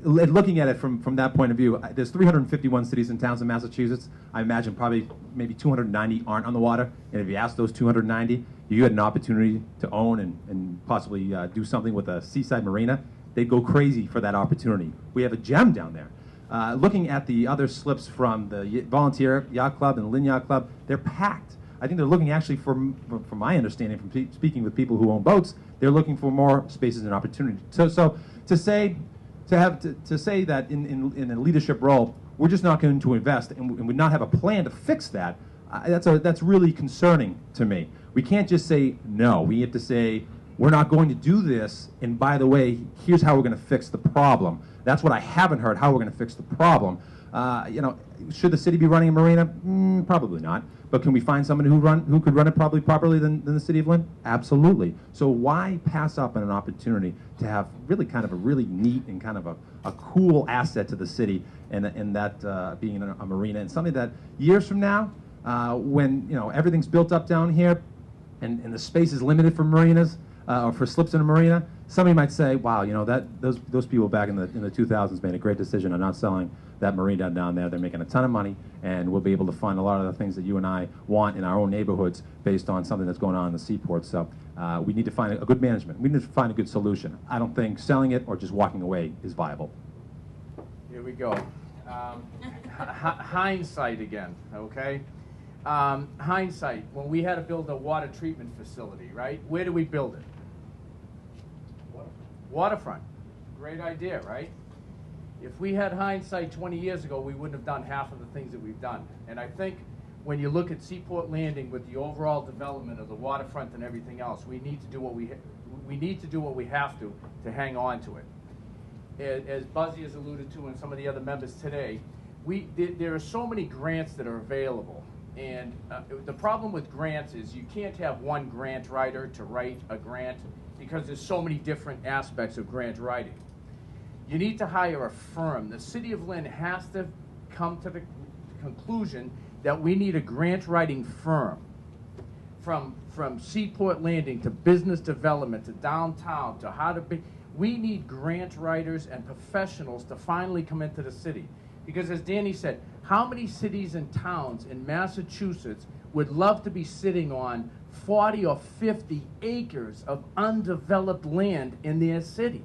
looking at it from that point of view, there's 351 cities and towns in Massachusetts. I imagine probably maybe 290 aren't on the water. And if you ask those 290, you had an opportunity to own and possibly do something with a seaside marina, they'd go crazy for that opportunity. We have a gem down there. Looking at the other slips from the Volunteer Yacht Club and the Lynn Yacht Club, they're packed. I think they're looking actually, from my understanding, from speaking with people who own boats, they're looking for more spaces and opportunity. So to say that in a leadership role, we're just not going to invest and would not have a plan to fix that, that's really concerning to me. We can't just say no. We have to say, we're not going to do this, and by the way, here's how we're going to fix the problem. That's what I haven't heard, how we're going to fix the problem. Should the city be running a marina? Probably not. But can we find someone who could run it probably properly than the city of Lynn? Absolutely. So why pass up on an opportunity to have really kind of a really neat and kind of a cool asset to the city, and that being a marina, and something that years from now, when everything's built up down here, and the space is limited for marinas or for slips in a marina, somebody might say, wow, those people back in the 2000s made a great decision on not selling that marina down there. They're making a ton of money, and we'll be able to fund a lot of the things that you and I want in our own neighborhoods based on something that's going on in the seaport. So we need to find a good management. We need to find a good solution. I don't think selling it or just walking away is viable. Here we go. Hindsight again, okay? Hindsight, when we had to build a water treatment facility, right? Where did we build it? Waterfront. Great idea, right? If we had hindsight 20 years ago, we wouldn't have done half of the things that we've done. And I think when you look at Seaport Landing with the overall development of the waterfront and everything else, we need to do what we have to hang on to it. As Buzzy has alluded to and some of the other members today, there are so many grants that are available. And the problem with grants is you can't have one grant writer to write a grant because there's so many different aspects of grant writing. You need to hire a firm. The City of Lynn has to come to the conclusion that we need a grant writing firm. From Seaport Landing to business development to downtown to how to be, we need grant writers and professionals to finally come into the city. Because as Danny said, how many cities and towns in Massachusetts would love to be sitting on 40 or 50 acres of undeveloped land in their city?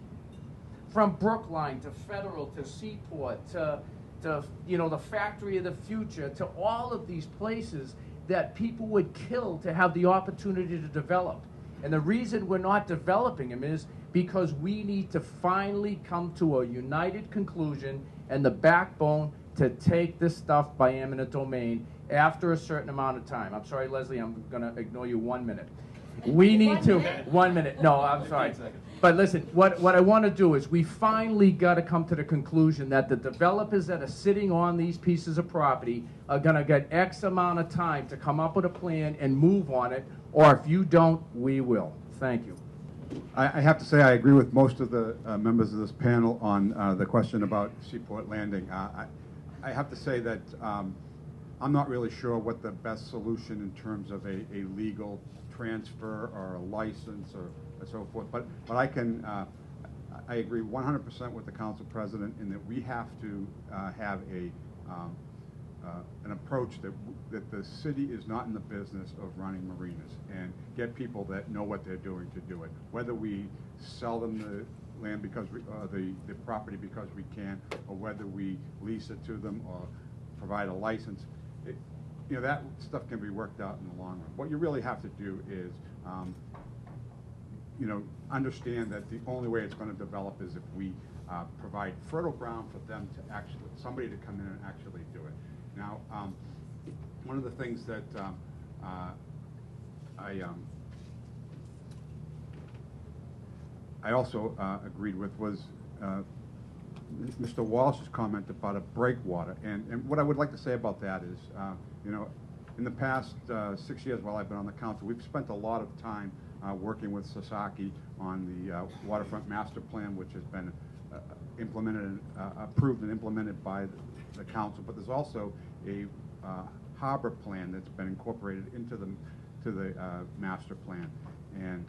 From Brookline to Federal to Seaport to the Factory of the Future to all of these places that people would kill to have the opportunity to develop. And the reason we're not developing them is because we need to finally come to a united conclusion and the backbone to take this stuff by eminent domain after a certain amount of time. I'm sorry, Leslie, I'm going to ignore you 1 minute. We need to, 1 minute, no, I'm sorry. But listen, what I want to do is we finally got to come to the conclusion that the developers that are sitting on these pieces of property are going to get X amount of time to come up with a plan and move on it, or if you don't, we will. Thank you. I have to say I agree with most of the members of this panel on the question about Seaport Landing. I have to say that I'm not really sure what the best solution in terms of a legal transfer or a license or so forth, but I agree 100% with the council president in that we have to have an approach that the city is not in the business of running marinas and get people that know what they're doing to do it. Whether we sell them the land because the property because we can, or whether we lease it to them or provide a license, that stuff can be worked out in the long run. What you really have to do is understand that the only way it's going to develop is if we provide fertile ground for them to somebody to come in and actually do it. Now, one of the things that I also agreed with was Mr. Walsh's comment about a breakwater. And what I would like to say about that is, in the past 6 years while I've been on the council, we've spent a lot of time working with Sasaki on the waterfront master plan, which has been approved and implemented by the council. But there's also a harbor plan that's been incorporated into the master plan. And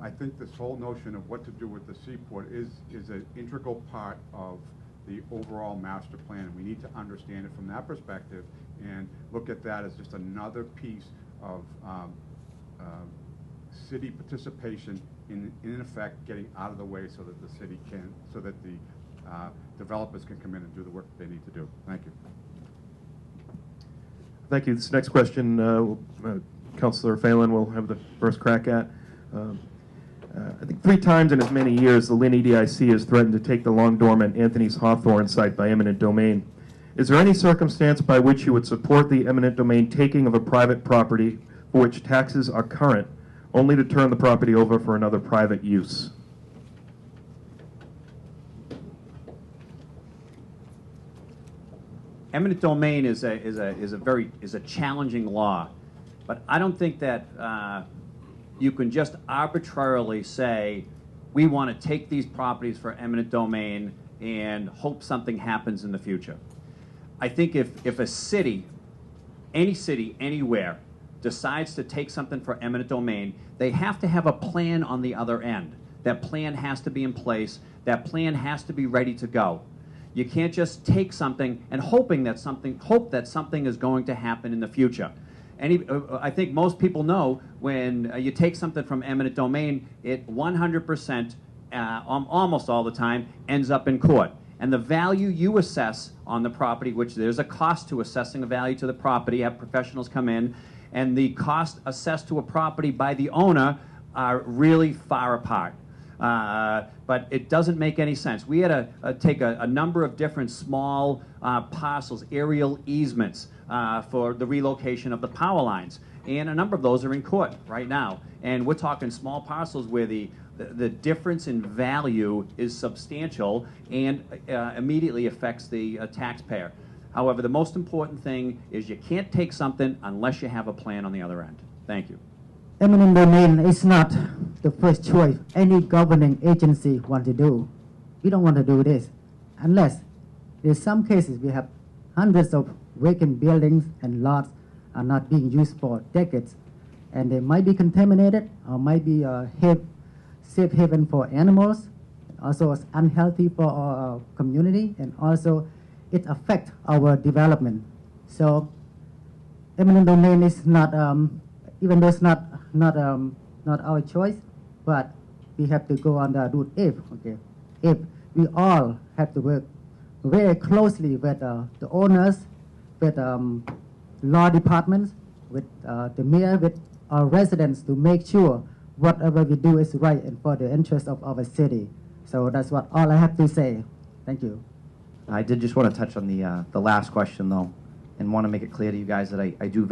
I think this whole notion of what to do with the seaport is an integral part of the overall master plan, and we need to understand it from that perspective and look at that as just another piece of city participation in effect getting out of the way so that the developers can come in and do the work that they need to do. Thank you. Thank you. This next question, Councilor Phelan will have the first crack at. I think 3 times in as many years, the Lynn EDIC has threatened to take the long-dormant Anthony's Hawthorne site by eminent domain. Is there any circumstance by which you would support the eminent domain taking of a private property for which taxes are current, only to turn the property over for another private use? Eminent domain is a challenging law, but I don't think that you can just arbitrarily say we want to take these properties for eminent domain and hope something happens in the future. I think if a city, any city, anywhere, decides to take something for eminent domain, they have to have a plan on the other end. That plan has to be in place. That plan has to be ready to go. You can't just take something and hope that something is going to happen in the future. I think most people know when you take something from eminent domain, it 100%, almost all the time, ends up in court. And the value you assess on the property, which there's a cost to assessing a value to the property, have professionals come in, and the cost assessed to a property by the owner are really far apart. But it doesn't make any sense. We had to take a number of different small parcels, aerial easements for the relocation of the power lines. And a number of those are in court right now. And we're talking small parcels where the difference in value is substantial and immediately affects the taxpayer. However, the most important thing is you can't take something unless you have a plan on the other end. Thank you. Eminent domain is not the first choice any governing agency want to do. We don't want to do this unless in some cases we have hundreds of vacant buildings and lots are not being used for decades, and they might be contaminated or might be a safe haven for animals, also it's unhealthy for our community, and also it affects our development. So eminent domain is not, even though it's not our choice, but we have to go on the route if we all have to work very closely with the owners, with law departments, with the mayor, with our residents to make sure whatever we do is right and for the interest of our city. So that's what all I have to say. Thank you. I did just want to touch on the last question, though, and want to make it clear to you guys that I do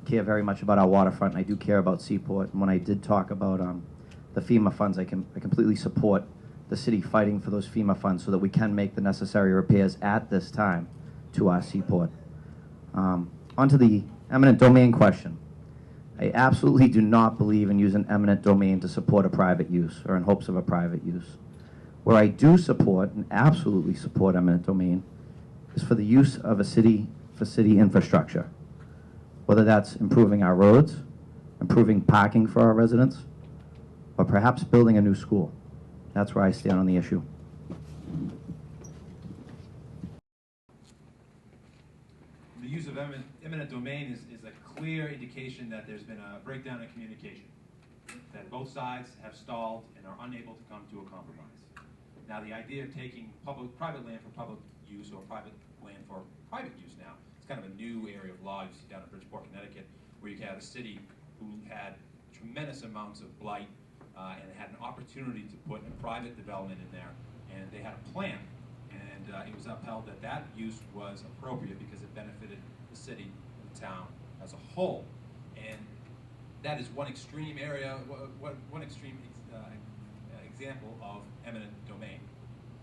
care very much about our waterfront, and I do care about Seaport. And when I did talk about the FEMA funds, I completely support the city fighting for those FEMA funds so that we can make the necessary repairs at this time to our Seaport. Onto the eminent domain question. I absolutely do not believe in using eminent domain to support a private use or in hopes of a private use. Where I do support and absolutely support eminent domain is for the use of a city for city infrastructure, whether that's improving our roads, improving parking for our residents, or perhaps building a new school. That's where I stand on the issue. The use of eminent domain is a clear indication that there's been a breakdown in communication, that both sides have stalled and are unable to come to a compromise. Now, the idea of taking private land for public use or private land for private use now, it's kind of a new area of law you see down in Bridgeport, Connecticut, where you had a city who had tremendous amounts of blight and had an opportunity to put a private development in there, and they had a plan, and it was upheld that that use was appropriate because it benefited the city and the town as a whole. And that is one extreme area, one extreme example of eminent domain.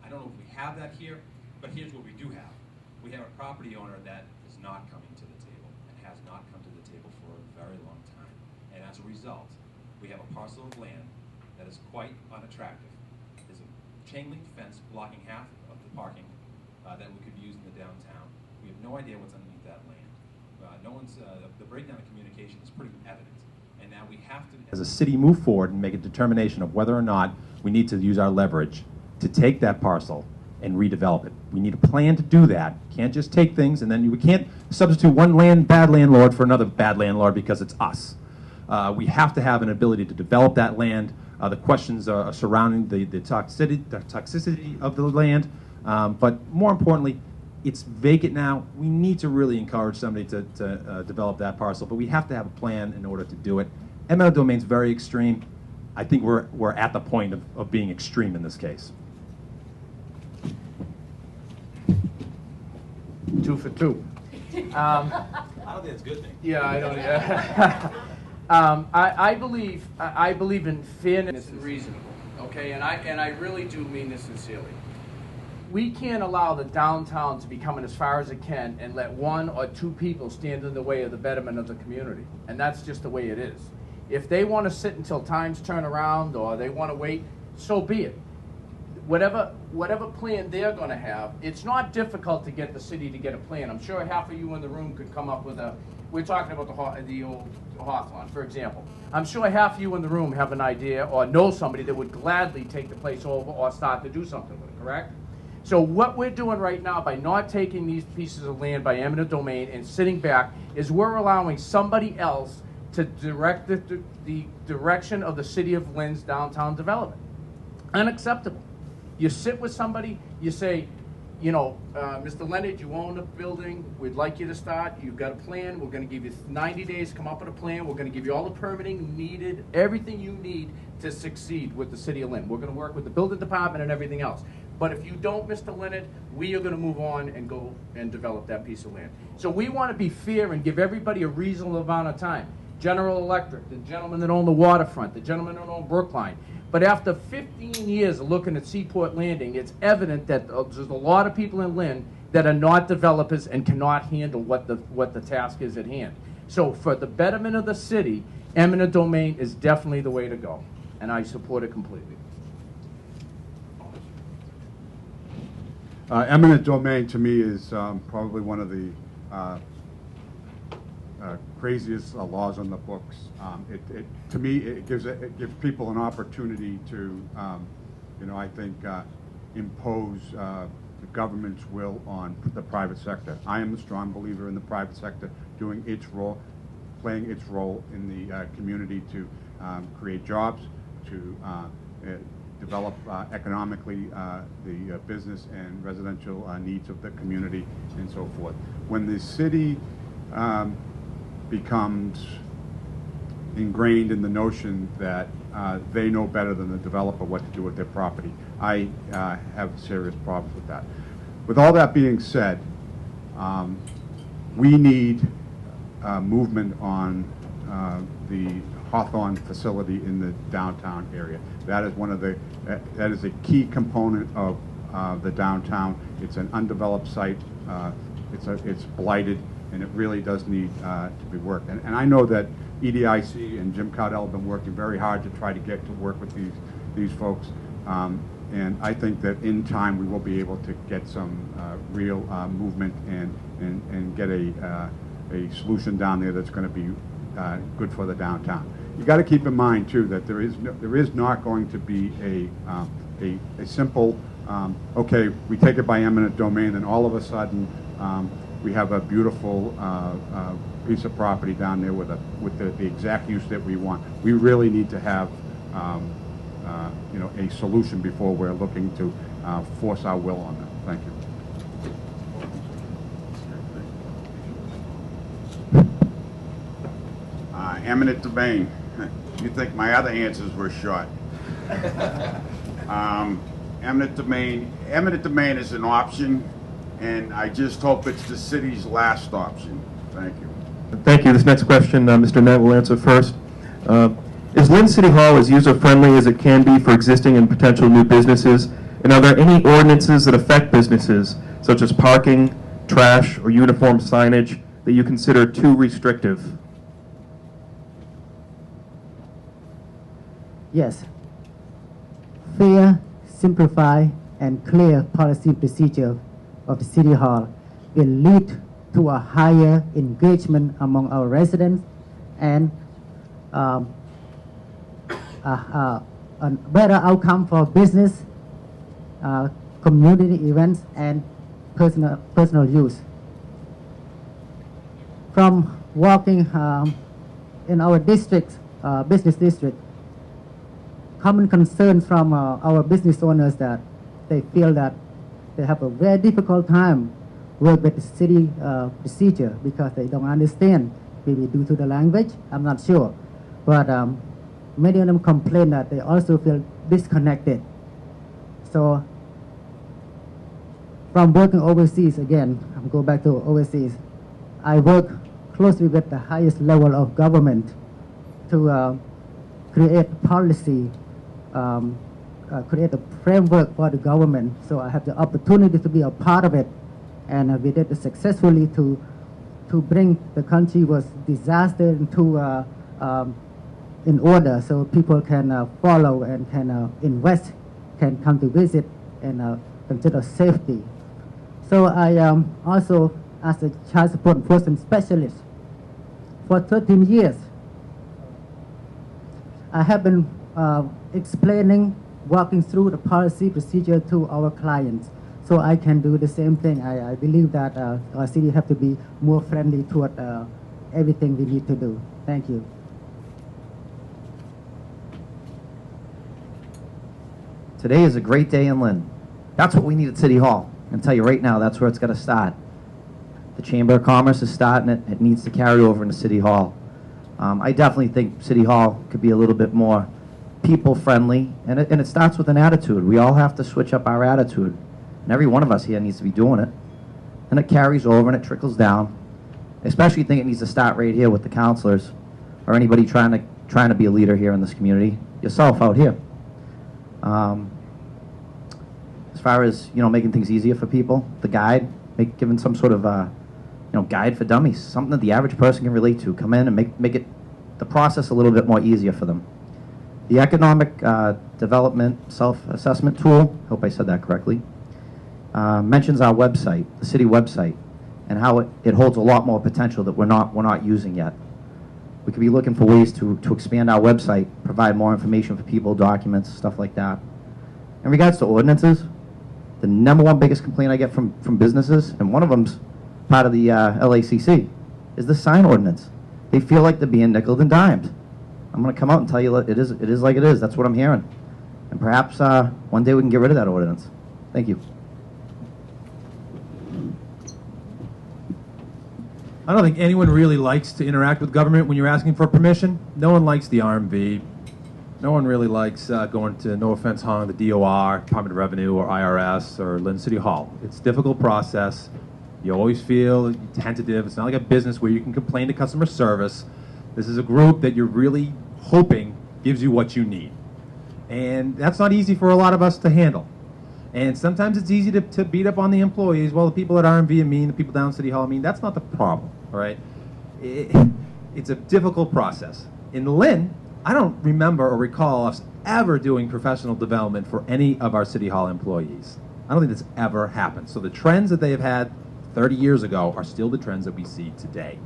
I don't know if we have that here, but here's what we do have. We have a property owner that is not coming to the table and has not come to the table for a very long time. And as a result, we have a parcel of land that is quite unattractive. There's a chain link fence blocking half of the parking that we could use in the downtown. We have no idea what's underneath that land. The breakdown of communication is pretty evident. And now we have to, as a city, move forward and make a determination of whether or not we need to use our leverage to take that parcel and redevelop it. We need a plan to do that. Can't just take things and then we can't substitute one bad landlord for another bad landlord because it's us. We have to have an ability to develop that land. The questions are surrounding the toxicity of the land, but more importantly, it's vacant now. We need to really encourage somebody to develop that parcel, but we have to have a plan in order to do it. Eminent domain's very extreme. I think we're at the point of being extreme in this case. 2 for 2. I don't think it's a good thing. Yeah, I don't. Yeah. I believe in fairness and reasonable. Okay, and I really do mean this sincerely. We can't allow the downtown to be coming as far as it can and let 1 or 2 people stand in the way of the betterment of the community. And that's just the way it is. If they want to sit until times turn around or they want to wait, so be it. Whatever plan they're going to have, it's not difficult to get the city to get a plan. I'm sure half of you in the room could come up with we're talking about the old Hawthorne, for example. I'm sure half of you in the room have an idea or know somebody that would gladly take the place over or start to do something with it, correct? So what we're doing right now by not taking these pieces of land by eminent domain and sitting back is we're allowing somebody else to direct the direction of the city of Lynn's downtown development. Unacceptable. You sit with somebody, you say, you know, Mr. Leonard, you own the building, we'd like you to start, you've got a plan, we're gonna give you 90 days, come up with a plan, we're gonna give you all the permitting needed, everything you need to succeed with the city of Lynn. We're gonna work with the building department and everything else. But if you don't, Mr. Leonard, we are gonna move on and go and develop that piece of land. So we wanna be fair and give everybody a reasonable amount of time. General Electric, the gentleman that owned the waterfront, the gentleman that owned Brookline. But after 15 years of looking at Seaport Landing, it's evident that there's a lot of people in Lynn that are not developers and cannot handle what the task is at hand. So for the betterment of the city, eminent domain is definitely the way to go, and I support it completely. Eminent domain to me is probably one of the craziest laws on the books. To me, it gives people an opportunity to, you know, I think, impose the government's will on the private sector. I am a strong believer in the private sector doing its role, playing its role in the community to create jobs, to develop economically the business and residential needs of the community and so forth. When the city becomes ingrained in the notion that they know better than the developer what to do with their property, I have serious problems with that. With all that being said, we need movement on the Hawthorne facility in the downtown area. That is one of the that is a key component of the downtown. It's an undeveloped site. It's blighted, and it really does need to be worked. And I know that EDIC and Jim Cardell have been working very hard to try to get to work with these folks. And I think that in time we will be able to get some real movement and get a solution down there that's going to be good for the downtown. You got to keep in mind too that there is not going to be a simple okay, we take it by eminent domain and all of a sudden we have a beautiful piece of property down there with the exact use that we want. We really need to have you know, a solution before we're looking to force our will on them. Thank you. Eminent domain. You think my other answers were short. Eminent domain is an option, and I just hope it's the city's last option. Thank you. Thank you. This next question, Mr. Nett will answer first. Is Lynn City Hall as user-friendly as it can be for existing and potential new businesses? And are there any ordinances that affect businesses, such as parking, trash, or uniform signage, that you consider too restrictive? Yes. Fair, simplified, and clear policy procedure of the City Hall will lead to a higher engagement among our residents and a better outcome for business, community events, and personal use. From walking in our district, business district, common concerns from our business owners that they feel that they have a very difficult time work with the city procedure because they don't understand, maybe due to the language, I'm not sure. But many of them complain that they also feel disconnected. So from working overseas, again, I'll go back to overseas, I work closely with the highest level of government to create policy, create a framework for the government. So I have the opportunity to be a part of it, and we did it successfully to bring the country was disaster into in order, so people can follow and can invest, can come to visit and consider safety. So I also, as a child support enforcement specialist, for 13 years, I have been explaining, walking through the policy procedure to our clients. So I can do the same thing. I believe that our city have to be more friendly toward everything we need to do. Thank you. Today is a great day in Lynn. That's what we need at City Hall. I'm going to tell you right now, that's where it's got to start. The Chamber of Commerce is starting it. It needs to carry over into City Hall. I definitely think City Hall could be a little bit more people-friendly, and it starts with an attitude. We all have to switch up our attitude, and every one of us here needs to be doing it. And it carries over and it trickles down. I especially think it needs to start right here with the councilors, or anybody trying to be a leader here in this community. Yourself out here. As far as making things easier for people, the guide, giving some sort of guide for dummies, something that the average person can relate to. Come in and make it the process a little bit more easier for them. The economic development self-assessment tool, hope I said that correctly, mentions our website, the city website, and how it holds a lot more potential that we're not using yet. We could be looking for ways to expand our website, provide more information for people, documents, stuff like that. In regards to ordinances, the #1 biggest complaint I get from businesses, and one of them's part of the LACC, is the sign ordinance. They feel like they're being nickeled and dimed. I'm going to come out and tell you it is like it is. That's what I'm hearing. And perhaps one day we can get rid of that ordinance. Thank you. I don't think anyone really likes to interact with government when you're asking for permission. No one likes the RMV. No one really likes going to, no offense, Hong, the DOR, Department of Revenue, or IRS, or Lynn City Hall. It's a difficult process. You always feel tentative. It's not like a business where you can complain to customer service. This is a group that you're really hoping gives you what you need. And that's not easy for a lot of us to handle. And sometimes it's easy to beat up on the employees. Well, the people at RMV are mean, the people down City Hall are mean. That's not the problem, all right? It's a difficult process. In Lynn, I don't remember or recall us ever doing professional development for any of our City Hall employees. I don't think that's ever happened. So the trends that they have had 30 years ago are still the trends that we see today.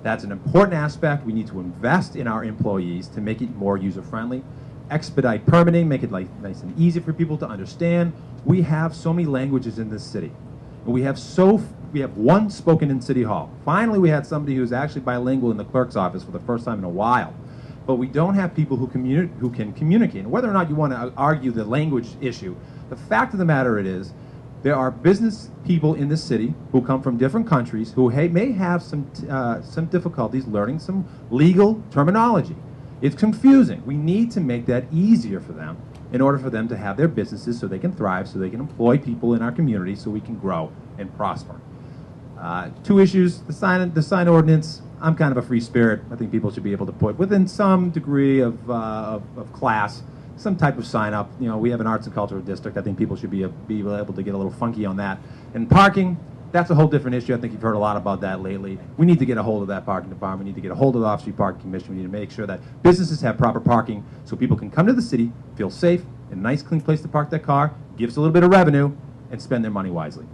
That's an important aspect. We need to invest in our employees to make it more user-friendly. Expedite permitting, make it nice and easy for people to understand. We have so many languages in this city. And we have one spoken in City Hall. Finally, we had somebody who's actually bilingual in the clerk's office for the first time in a while. But we don't have people who can communicate. And whether or not you want to argue the language issue, the fact of the matter is, there are business people in this city who come from different countries who may have some difficulties learning some legal terminology. It's confusing. We need to make that easier for them in order for them to have their businesses so they can thrive, so they can employ people in our community, so we can grow and prosper. 2 issues, the sign ordinance. I'm kind of a free spirit. I think people should be able to put within some degree of class some type of sign up. We have an arts and cultural district. I think people should be able to get a little funky on that. And parking, that's a whole different issue. I think you've heard a lot about that lately. We need to get a hold of that parking department. We need to get a hold of the Off-Street Parking Commission. We need to make sure that businesses have proper parking so people can come to the city, feel safe, a nice, clean place to park their car, gives a little bit of revenue, and spend their money wisely.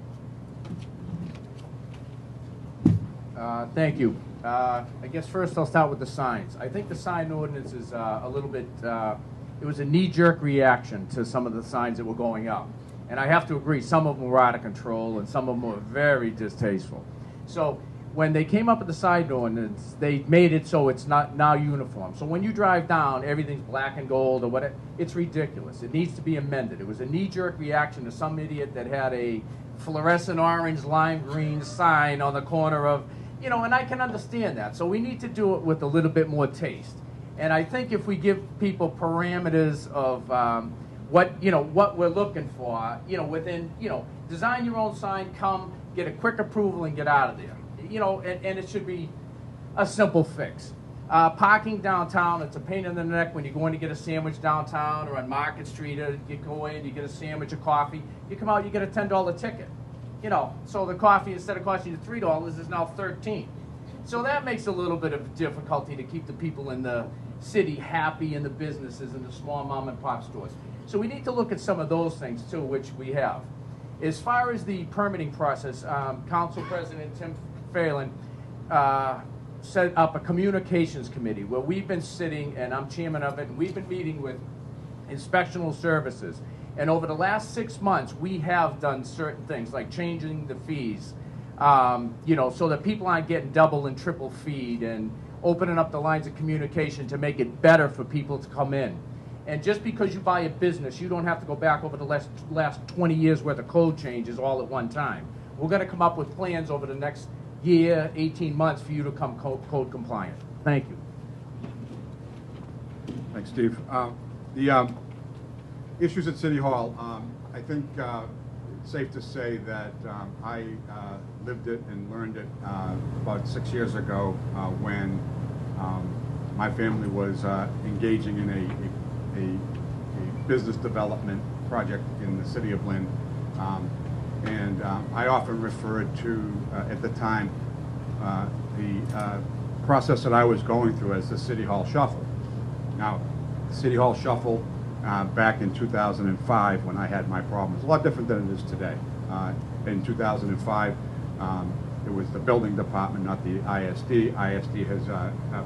Thank you. I guess first I'll start with the signs. I think the sign ordinance is a little bit, it was a knee-jerk reaction to some of the signs that were going up. And I have to agree, some of them were out of control and some of them were very distasteful. So when they came up with the sign ordinance, they made it so it's not now uniform. So when you drive down, everything's black and gold or whatever. It's ridiculous. It needs to be amended. It was a knee-jerk reaction to some idiot that had a fluorescent orange, lime green sign on the corner of, and I can understand that. So we need to do it with a little bit more taste. And I think if we give people parameters of what we're looking for, within, design your own sign, come, get a quick approval and get out of there. And it should be a simple fix. Parking downtown, it's a pain in the neck when you're going to get a sandwich downtown or on Market Street, you go in, you get a sandwich or coffee, you come out, you get a $10 ticket. So the coffee, instead of costing you $3, is now $13. So that makes a little bit of difficulty to keep the people in the city happy and the businesses and the small mom and pop stores. So we need to look at some of those things too, which we have. As far as the permitting process, Council President Tim Phelan set up a communications committee where we've been sitting, and I'm chairman of it, and we've been meeting with inspectional services. And over the last 6 months, we have done certain things like changing the fees, so that people aren't getting double and triple feed, and opening up the lines of communication to make it better for people to come in. And just because you buy a business, you don't have to go back over the last 20 years worth of code changes all at one time. We're going to come up with plans over the next year, 18 months for you to come code compliant. Thank you. Thanks, Steve. The issues at City Hall, I think it's safe to say that I lived it and learned it about 6 years ago when my family was engaging in a business development project in the city of Lynn. I often referred to, at the time, the process that I was going through as the City Hall Shuffle. Now, the City Hall Shuffle back in 2005 when I had my problems, a lot different than it is today. In 2005, it was the building department, not the ISD. ISD has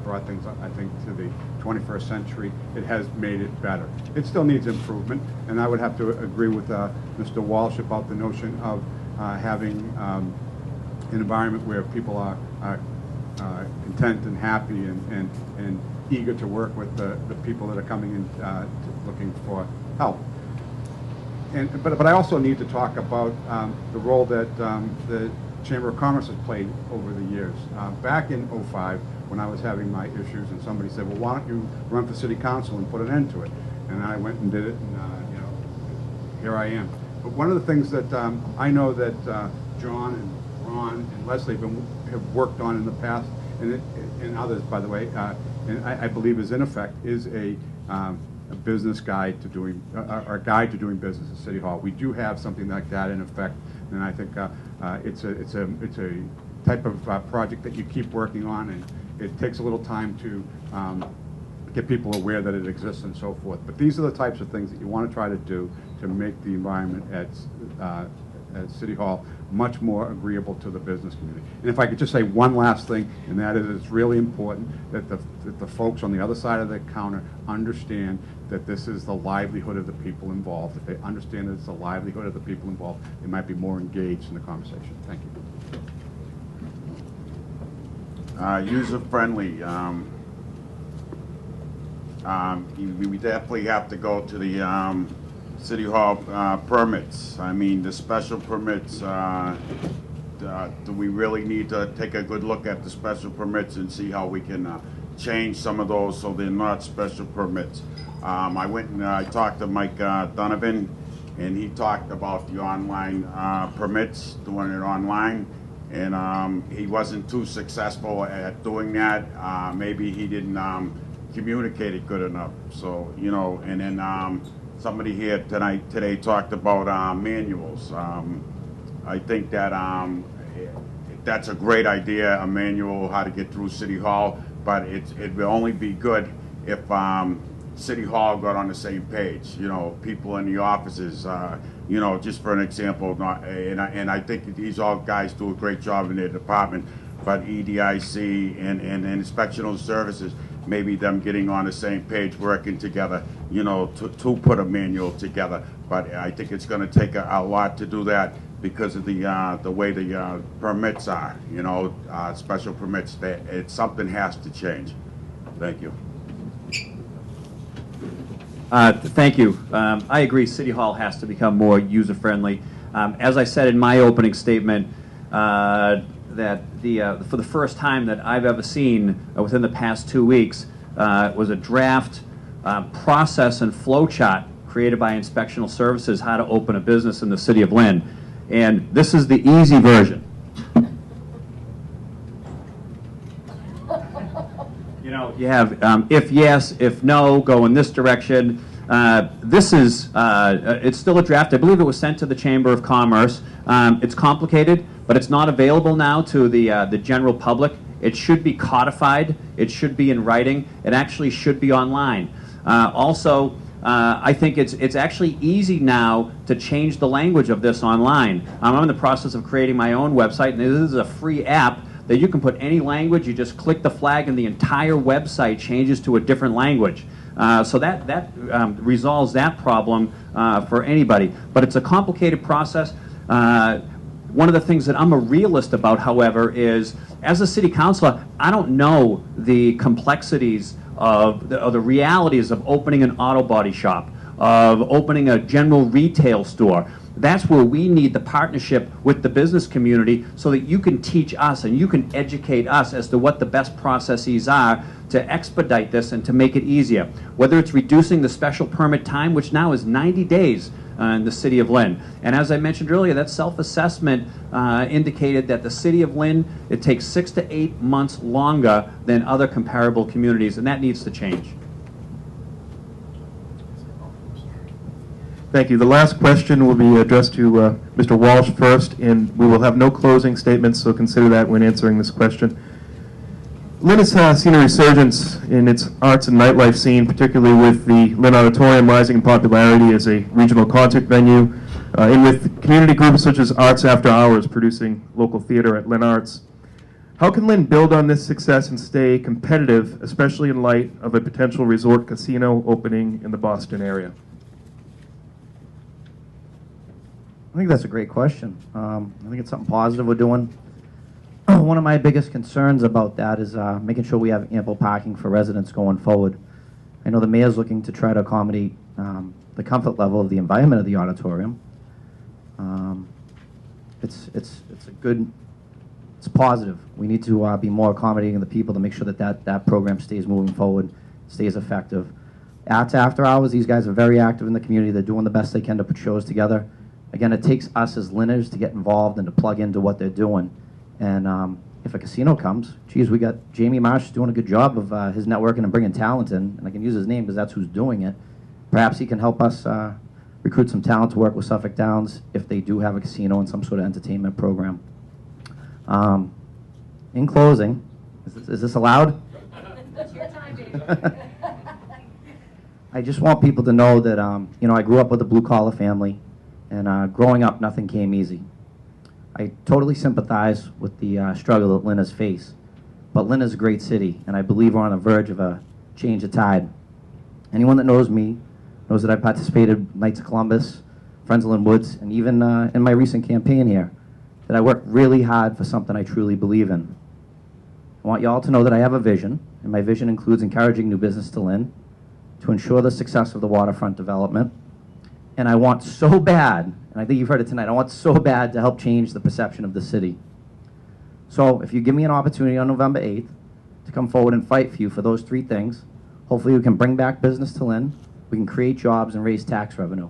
brought things, I think, to the 21st century. It has made it better. It still needs improvement, and I would have to agree with Mr. Walsh about the notion of having an environment where people are content and happy and eager to work with the people that are coming in looking for help. But I also need to talk about the role that the Chamber of Commerce has played over the years. Back in '05, when I was having my issues, and somebody said, "Well, why don't you run for City Council and put an end to it?" And I went and did it, and you know, here I am. But one of the things that I know that John and Ron and Leslie have worked on in the past, and others, by the way, and I believe is in effect, is a business guide to doing, or a guide to doing business at City Hall. We do have something like that in effect, and I think it's a type of project that you keep working on, and it takes a little time to get people aware that it exists and so forth. But these are the types of things that you want to try to do to make the environment at City Hall much more agreeable to the business community. And if I could just say one last thing, and that is it's really important that the folks on the other side of the counter understand that this is the livelihood of the people involved. If they understand that it's the livelihood of the people involved, they might be more engaged in the conversation. Thank you. User-friendly. We definitely have to go to the City Hall permits. I mean, the special permits, do we really need to take a good look at the special permits and see how we can change some of those so they're not special permits? I went and I talked to Mike Donovan, and he talked about the online permits, doing it online, and he wasn't too successful at doing that. Maybe he didn't communicate it good enough. So, you know, and then somebody here today talked about manuals. I think that that's a great idea, a manual how to get through City Hall, but it will only be good if City Hall got on the same page. You know, people in the offices, you know, just for an example, and I think these all guys do a great job in their department, but EDIC and inspectional services, maybe them getting on the same page, working together, you know, to put a manual together. But I think it's going to take a lot to do that because of the way the permits are, you know, special permits. Something has to change. Thank you. Thank you. I agree City Hall has to become more user-friendly. As I said in my opening statement, that for the first time that I've ever seen within the past 2 weeks was a draft process and flow chart created by Inspectional Services how to open a business in the city of Lynn. And this is the easy version. You know, you have if yes, if no, go in this direction. This is, it's still a draft. I believe it was sent to the Chamber of Commerce. It's complicated, but it's not available now to the general public. It should be codified. It should be in writing. It actually should be online. Also, I think it's actually easy now to change the language of this online. I'm in the process of creating my own website, and this is a free app that you can put any language. You just click the flag, and the entire website changes to a different language. So that resolves that problem for anybody. But it's a complicated process. One of the things that I'm a realist about, however, is as a city councilor, I don't know the complexities of the realities of opening an auto body shop, of opening a general retail store. That's where we need the partnership with the business community so that you can teach us and you can educate us as to what the best processes are to expedite this and to make it easier. Whether it's reducing the special permit time, which now is 90 days in the city of Lynn. And as I mentioned earlier, that self-assessment indicated that the city of Lynn, it takes 6 to 8 months longer than other comparable communities, and that needs to change. Thank you. The last question will be addressed to Mr. Walsh first, and we will have no closing statements, so consider that when answering this question. Lynn has seen a resurgence in its arts and nightlife scene, particularly with the Lynn Auditorium rising in popularity as a regional concert venue, and with community groups such as Arts After Hours producing local theater at Lynn Arts. How can Lynn build on this success and stay competitive, especially in light of a potential resort casino opening in the Boston area? I think that's a great question. I think it's something positive we're doing. One of my biggest concerns about that is making sure we have ample parking for residents going forward. I know the mayor's looking to try to accommodate the comfort level of the environment of the auditorium. It's positive. We need to be more accommodating of the people to make sure that program stays moving forward, stays effective. After hours, these guys are very active in the community. They're doing the best they can to put shows together. Again, it takes us as Lynners to get involved and to plug into what they're doing. And if a casino comes, geez, we got Jamie Marsh doing a good job of his networking and bringing talent in, and I can use his name because that's who's doing it. Perhaps he can help us recruit some talent to work with Suffolk Downs if they do have a casino and some sort of entertainment program. In closing, is this allowed? It's your time, baby. I just want people to know that I grew up with a blue-collar family, and growing up, nothing came easy. I totally sympathize with the struggle that Lynn has faced, but Lynn is a great city, and I believe we're on the verge of a change of tide. Anyone that knows me knows that I participated in Knights of Columbus, Friends of Lynn Woods, and even in my recent campaign here, that I work really hard for something I truly believe in. I want you all to know that I have a vision, and my vision includes encouraging new business to Lynn, to ensure the success of the waterfront development, and I want so bad, and I think you've heard it tonight, I want so bad to help change the perception of the city. So if you give me an opportunity on November 8th to come forward and fight for you for those 3 things, hopefully we can bring back business to Lynn, we can create jobs and raise tax revenue.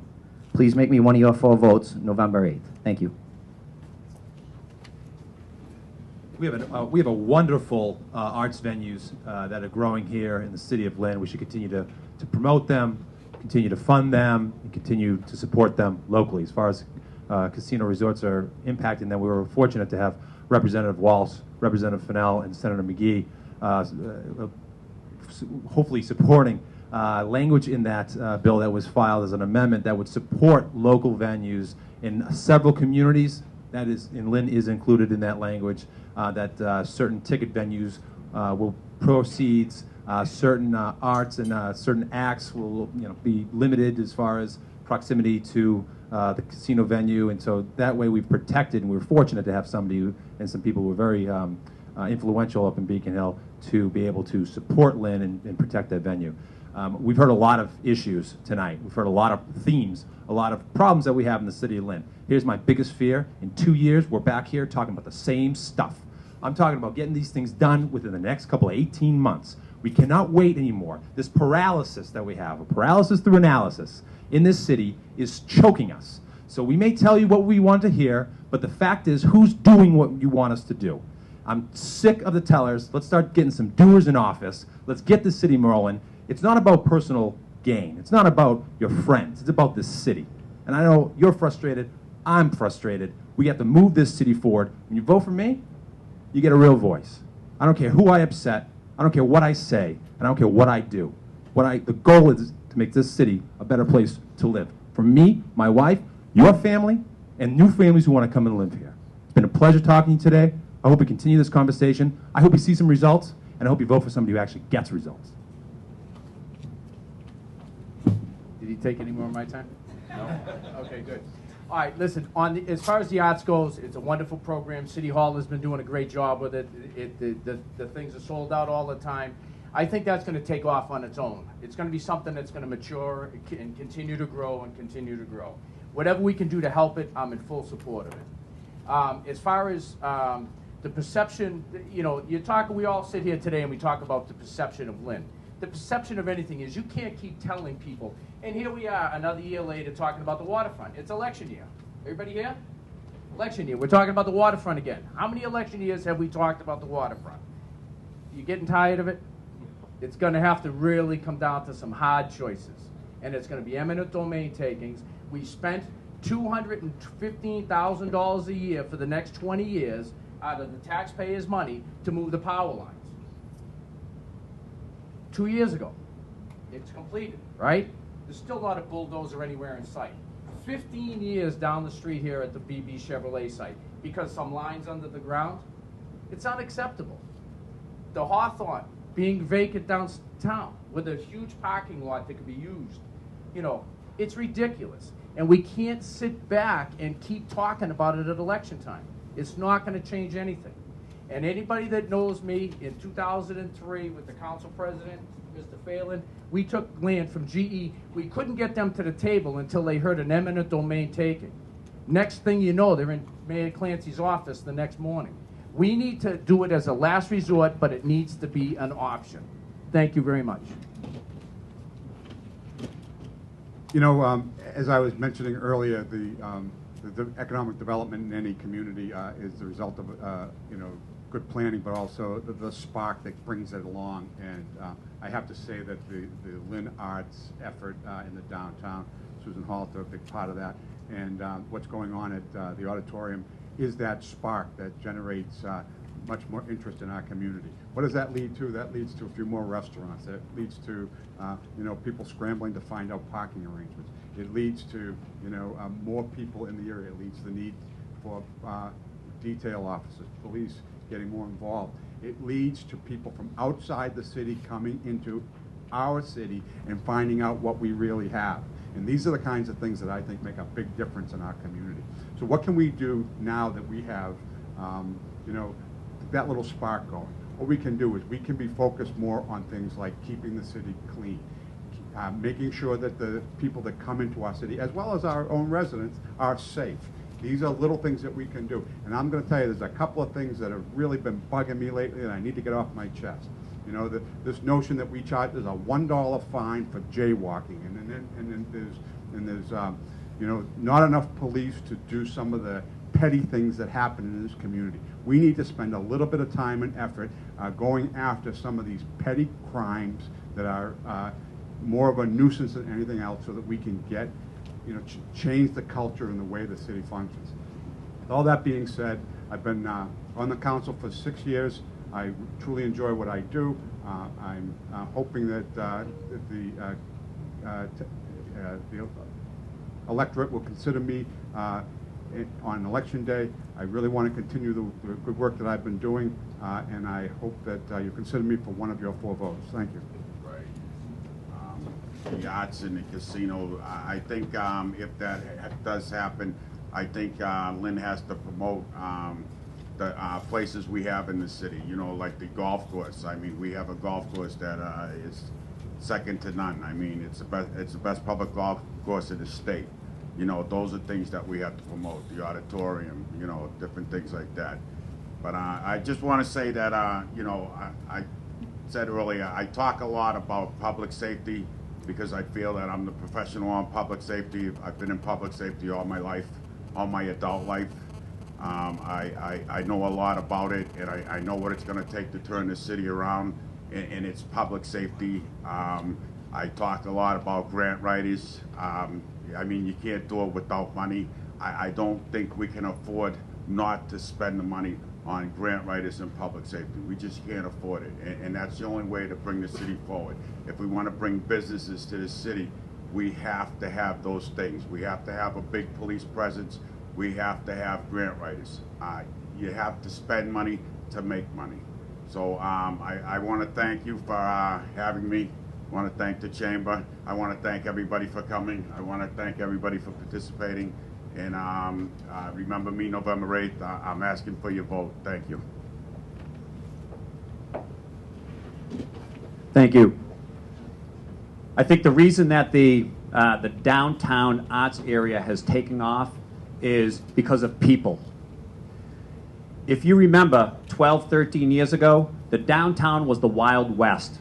Please make me one of your 4 votes November 8th. Thank you. We have a wonderful arts venues that are growing here in the city of Lynn. We should continue to promote them, continue to fund them, and continue to support them locally. As far as casino resorts are impacting them, we were fortunate to have Representative Walsh, Representative Fennell, and Senator McGee hopefully supporting language in that bill that was filed as an amendment that would support local venues in several communities. That is, in Lynn is included in that language, that certain ticket venues will proceeds, certain arts and certain acts will be limited as far as proximity to the casino venue, and so that way we've protected, and we were fortunate to have somebody and some people who were very influential up in Beacon Hill to be able to support Lynn and protect that venue. We've heard a lot of issues tonight. We've heard a lot of themes, a lot of problems that we have in the city of Lynn. Here's my biggest fear. In 2 years, we're back here talking about the same stuff. I'm talking about getting these things done within the next couple of 18 months. We cannot wait anymore. This paralysis that we have, a paralysis through analysis in this city is choking us. So we may tell you what we want to hear, but the fact is, who's doing what you want us to do? I'm sick of the tellers. Let's start getting some doers in office. Let's get the city rolling. It's not about personal gain. It's not about your friends. It's about this city. And I know you're frustrated. I'm frustrated. We have to move this city forward. When you vote for me, you get a real voice. I don't care who I upset. I don't care what I say. And I don't care what I do. The goal is to make this city a better place to live. For me, my wife, your family, and new families who want to come and live here. It's been a pleasure talking to you today. I hope we continue this conversation. I hope you see some results, and I hope you vote for somebody who actually gets results. Did he take any more of my time? No? Okay, good. All right, listen, as far as the arts goes, it's a wonderful program. City Hall has been doing a great job with it. The things are sold out all the time. I think that's going to take off on its own. It's going to be something that's going to mature and continue to grow and continue to grow. Whatever we can do to help it, I'm in full support of it. As far as the perception, you know, we all sit here today and we talk about the perception of Lynn. The perception of anything is you can't keep telling people, and here we are another year later talking about the waterfront. It's election year. Everybody here? Election year. We're talking about the waterfront again. How many election years have we talked about the waterfront? You getting tired of it? It's going to have to really come down to some hard choices. And it's going to be eminent domain takings. We spent $215,000 a year for the next 20 years out of the taxpayers' money to move the power lines. 2 years ago, it's completed, right? There's still not a bulldozer anywhere in sight. 15 years down the street here at the BB Chevrolet site, because some lines under the ground, it's unacceptable. The Hawthorne being vacant downtown with a huge parking lot that could be used, you know, it's ridiculous. And we can't sit back and keep talking about it at election time. It's not going to change anything. And anybody that knows me, in 2003 with the council president, Mr. Phelan, we took land from GE. We couldn't get them to the table until they heard an eminent domain taking. Next thing you know, they're in Mayor Clancy's office the next morning. We need to do it as a last resort, but it needs to be an option. Thank you very much. You know, as I was mentioning earlier, the economic development in any community is the result of, you know, good planning, but also the spark that brings it along. And I have to say that the Lynn Arts effort in the downtown, Susan Halter, a big part of that, and what's going on at the auditorium is that spark that generates much more interest in our community. What does that lead to? That leads to a few more restaurants. That leads to, you know, people scrambling to find out parking arrangements. It leads to, you know, more people in the area. It leads to the need for detail officers, police getting more involved. It leads to people from outside the city coming into our city and finding out what we really have. And these are the kinds of things that I think make a big difference in our community. So what can we do now that we have, you know, that little spark going? What we can do is we can be focused more on things like keeping the city clean, making sure that the people that come into our city, as well as our own residents, are safe. These are little things that we can do. And I'm going to tell you, there's a couple of things that have really been bugging me lately and I need to get off my chest. You know, this notion that we charge, there's a $1 fine for jaywalking, and then there's you know, not enough police to do some of the petty things that happen in this community. We need to spend a little bit of time and effort going after some of these petty crimes that are more of a nuisance than anything else, so that we can get, you know, change the culture and the way the city functions. With all that being said, I've been on the council for 6 years. I truly enjoy what I do. I'm hoping that the electorate will consider me on election day. I really want to continue the good work that I've been doing, and I hope that you consider me for one of your 4 votes. Thank you. Right. The arts and the casino, I think if that does happen, I think Lynn has to promote the places we have in the city, you know, like the golf course. I mean, we have a golf course that is second to none. I mean, it's the best public golf course in the state. You know, those are things that we have to promote, the auditorium, you know, different things like that. But I just want to say that, you know, I said earlier, I talk a lot about public safety because I feel that I'm the professional on public safety. I've been in public safety all my life, all my adult life. I know a lot about it, and I know what it's going to take to turn the city around, and it's public safety. I talk a lot about grant writers. I mean, you can't do it without money. I don't think we can afford not to spend the money on grant writers and public safety. We just can't afford it, and that's the only way to bring the city forward. If we want to bring businesses to the city, we have to have those things. We have to have a big police presence. We have to have grant writers. You have to spend money to make money. So I want to thank you for having me. I want to thank the chamber. I want to thank everybody for coming. I want to thank everybody for participating. And remember me November 8th. I'm asking for your vote. Thank you. Thank you. I think the reason that the downtown arts area has taken off is because of people. If you remember 12, 13 years ago, the downtown was the Wild West.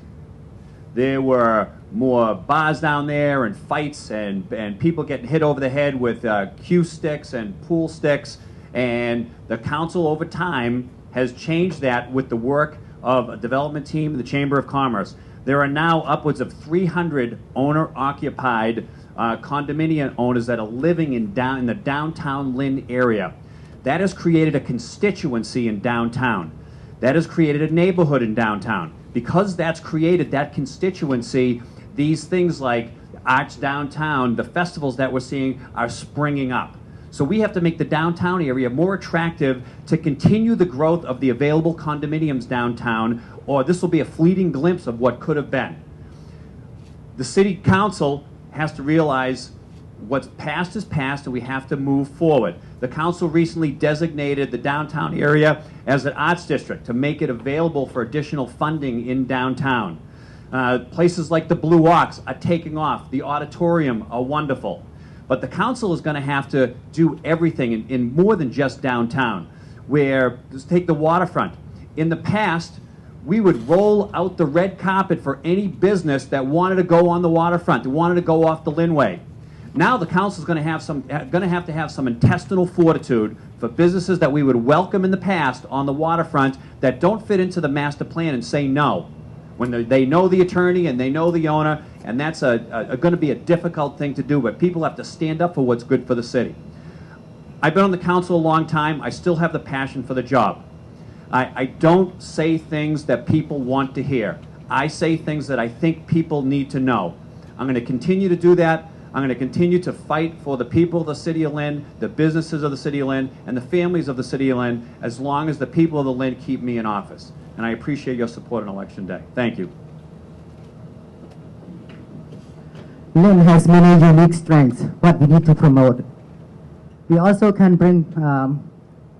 There were more bars down there and fights and people getting hit over the head with cue sticks and pool sticks. And the council over time has changed that with the work of a development team in the Chamber of Commerce. There are now upwards of 300 owner-occupied condominium owners that are living in the downtown Lynn area. That has created a constituency in downtown. That has created a neighborhood in downtown. Because that's created that constituency, these things like Arts Downtown, the festivals that we're seeing are springing up. So we have to make the downtown area more attractive to continue the growth of the available condominiums downtown, or this will be a fleeting glimpse of what could have been. The City Council has to realize what's past is past and we have to move forward. The council recently designated the downtown area as an arts district to make it available for additional funding in downtown. Places like the Blue Ox are taking off. The auditorium are wonderful. But the council is going to have to do everything in more than just downtown. Where, let's take the waterfront. In the past, we would roll out the red carpet for any business that wanted to go on the waterfront, that wanted to go off the Linway. Now the council is going to have to have some intestinal fortitude for businesses that we would welcome in the past on the waterfront that don't fit into the master plan and say no. When they know the attorney and they know the owner, and that's going to be a difficult thing to do, but people have to stand up for what's good for the city. I've been on the council a long time. I still have the passion for the job. I don't say things that people want to hear. I say things that I think people need to know. I'm going to continue to do that. I'm going to continue to fight for the people of the City of Lynn, the businesses of the City of Lynn, and the families of the City of Lynn, as long as the people of the Lynn keep me in office. And I appreciate your support on Election Day. Thank you. Lynn has many unique strengths, what we need to promote. We also can bring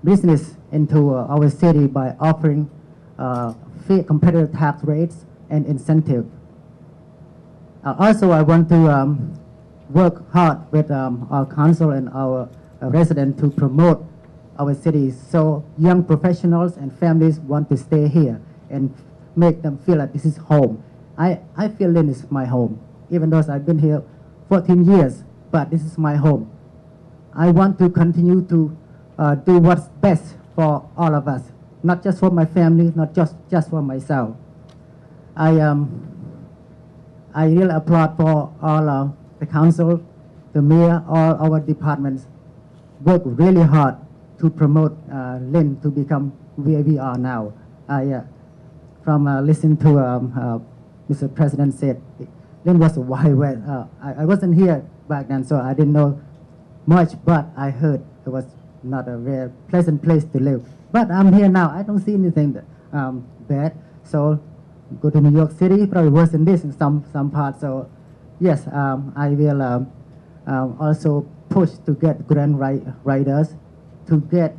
business into our city by offering fair competitive tax rates and incentive. Also, I want to work hard with our council and our residents to promote our city so young professionals and families want to stay here and make them feel like this is home. I feel Lynn is my home, even though I've been here 14 years, but this is my home. I want to continue to do what's best for all of us, not just for my family, not just for myself. I really applaud for all the council, the mayor, all our departments work really hard to promote Lynn to become where we are now. From listening to Mr. President said, Lynn was a wild west. I wasn't here back then, so I didn't know much, but I heard it was not a very pleasant place to live. But I'm here now. I don't see anything bad. So go to New York City, probably worse than this in some parts. So yes, I will also push to get grant writers to get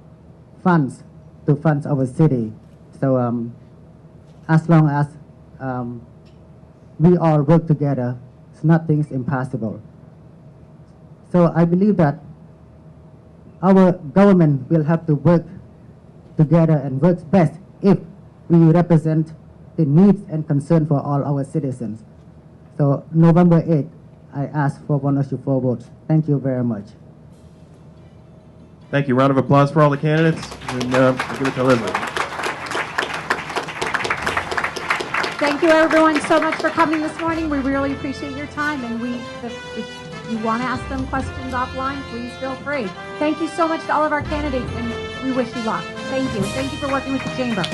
funds to fund our city. So as long as we all work together, nothing's impossible. So I believe that our government will have to work together and work best if we represent the needs and concern for all our citizens. So November 8th, I ask for 104 votes. Thank you very much. Thank you. Round of applause for all the candidates. And give it to Elizabeth. Thank you, everyone, so much for coming this morning. We really appreciate your time, and if you want to ask them questions offline, please feel free. Thank you so much to all of our candidates, and we wish you luck. Thank you. Thank you for working with the Chamber.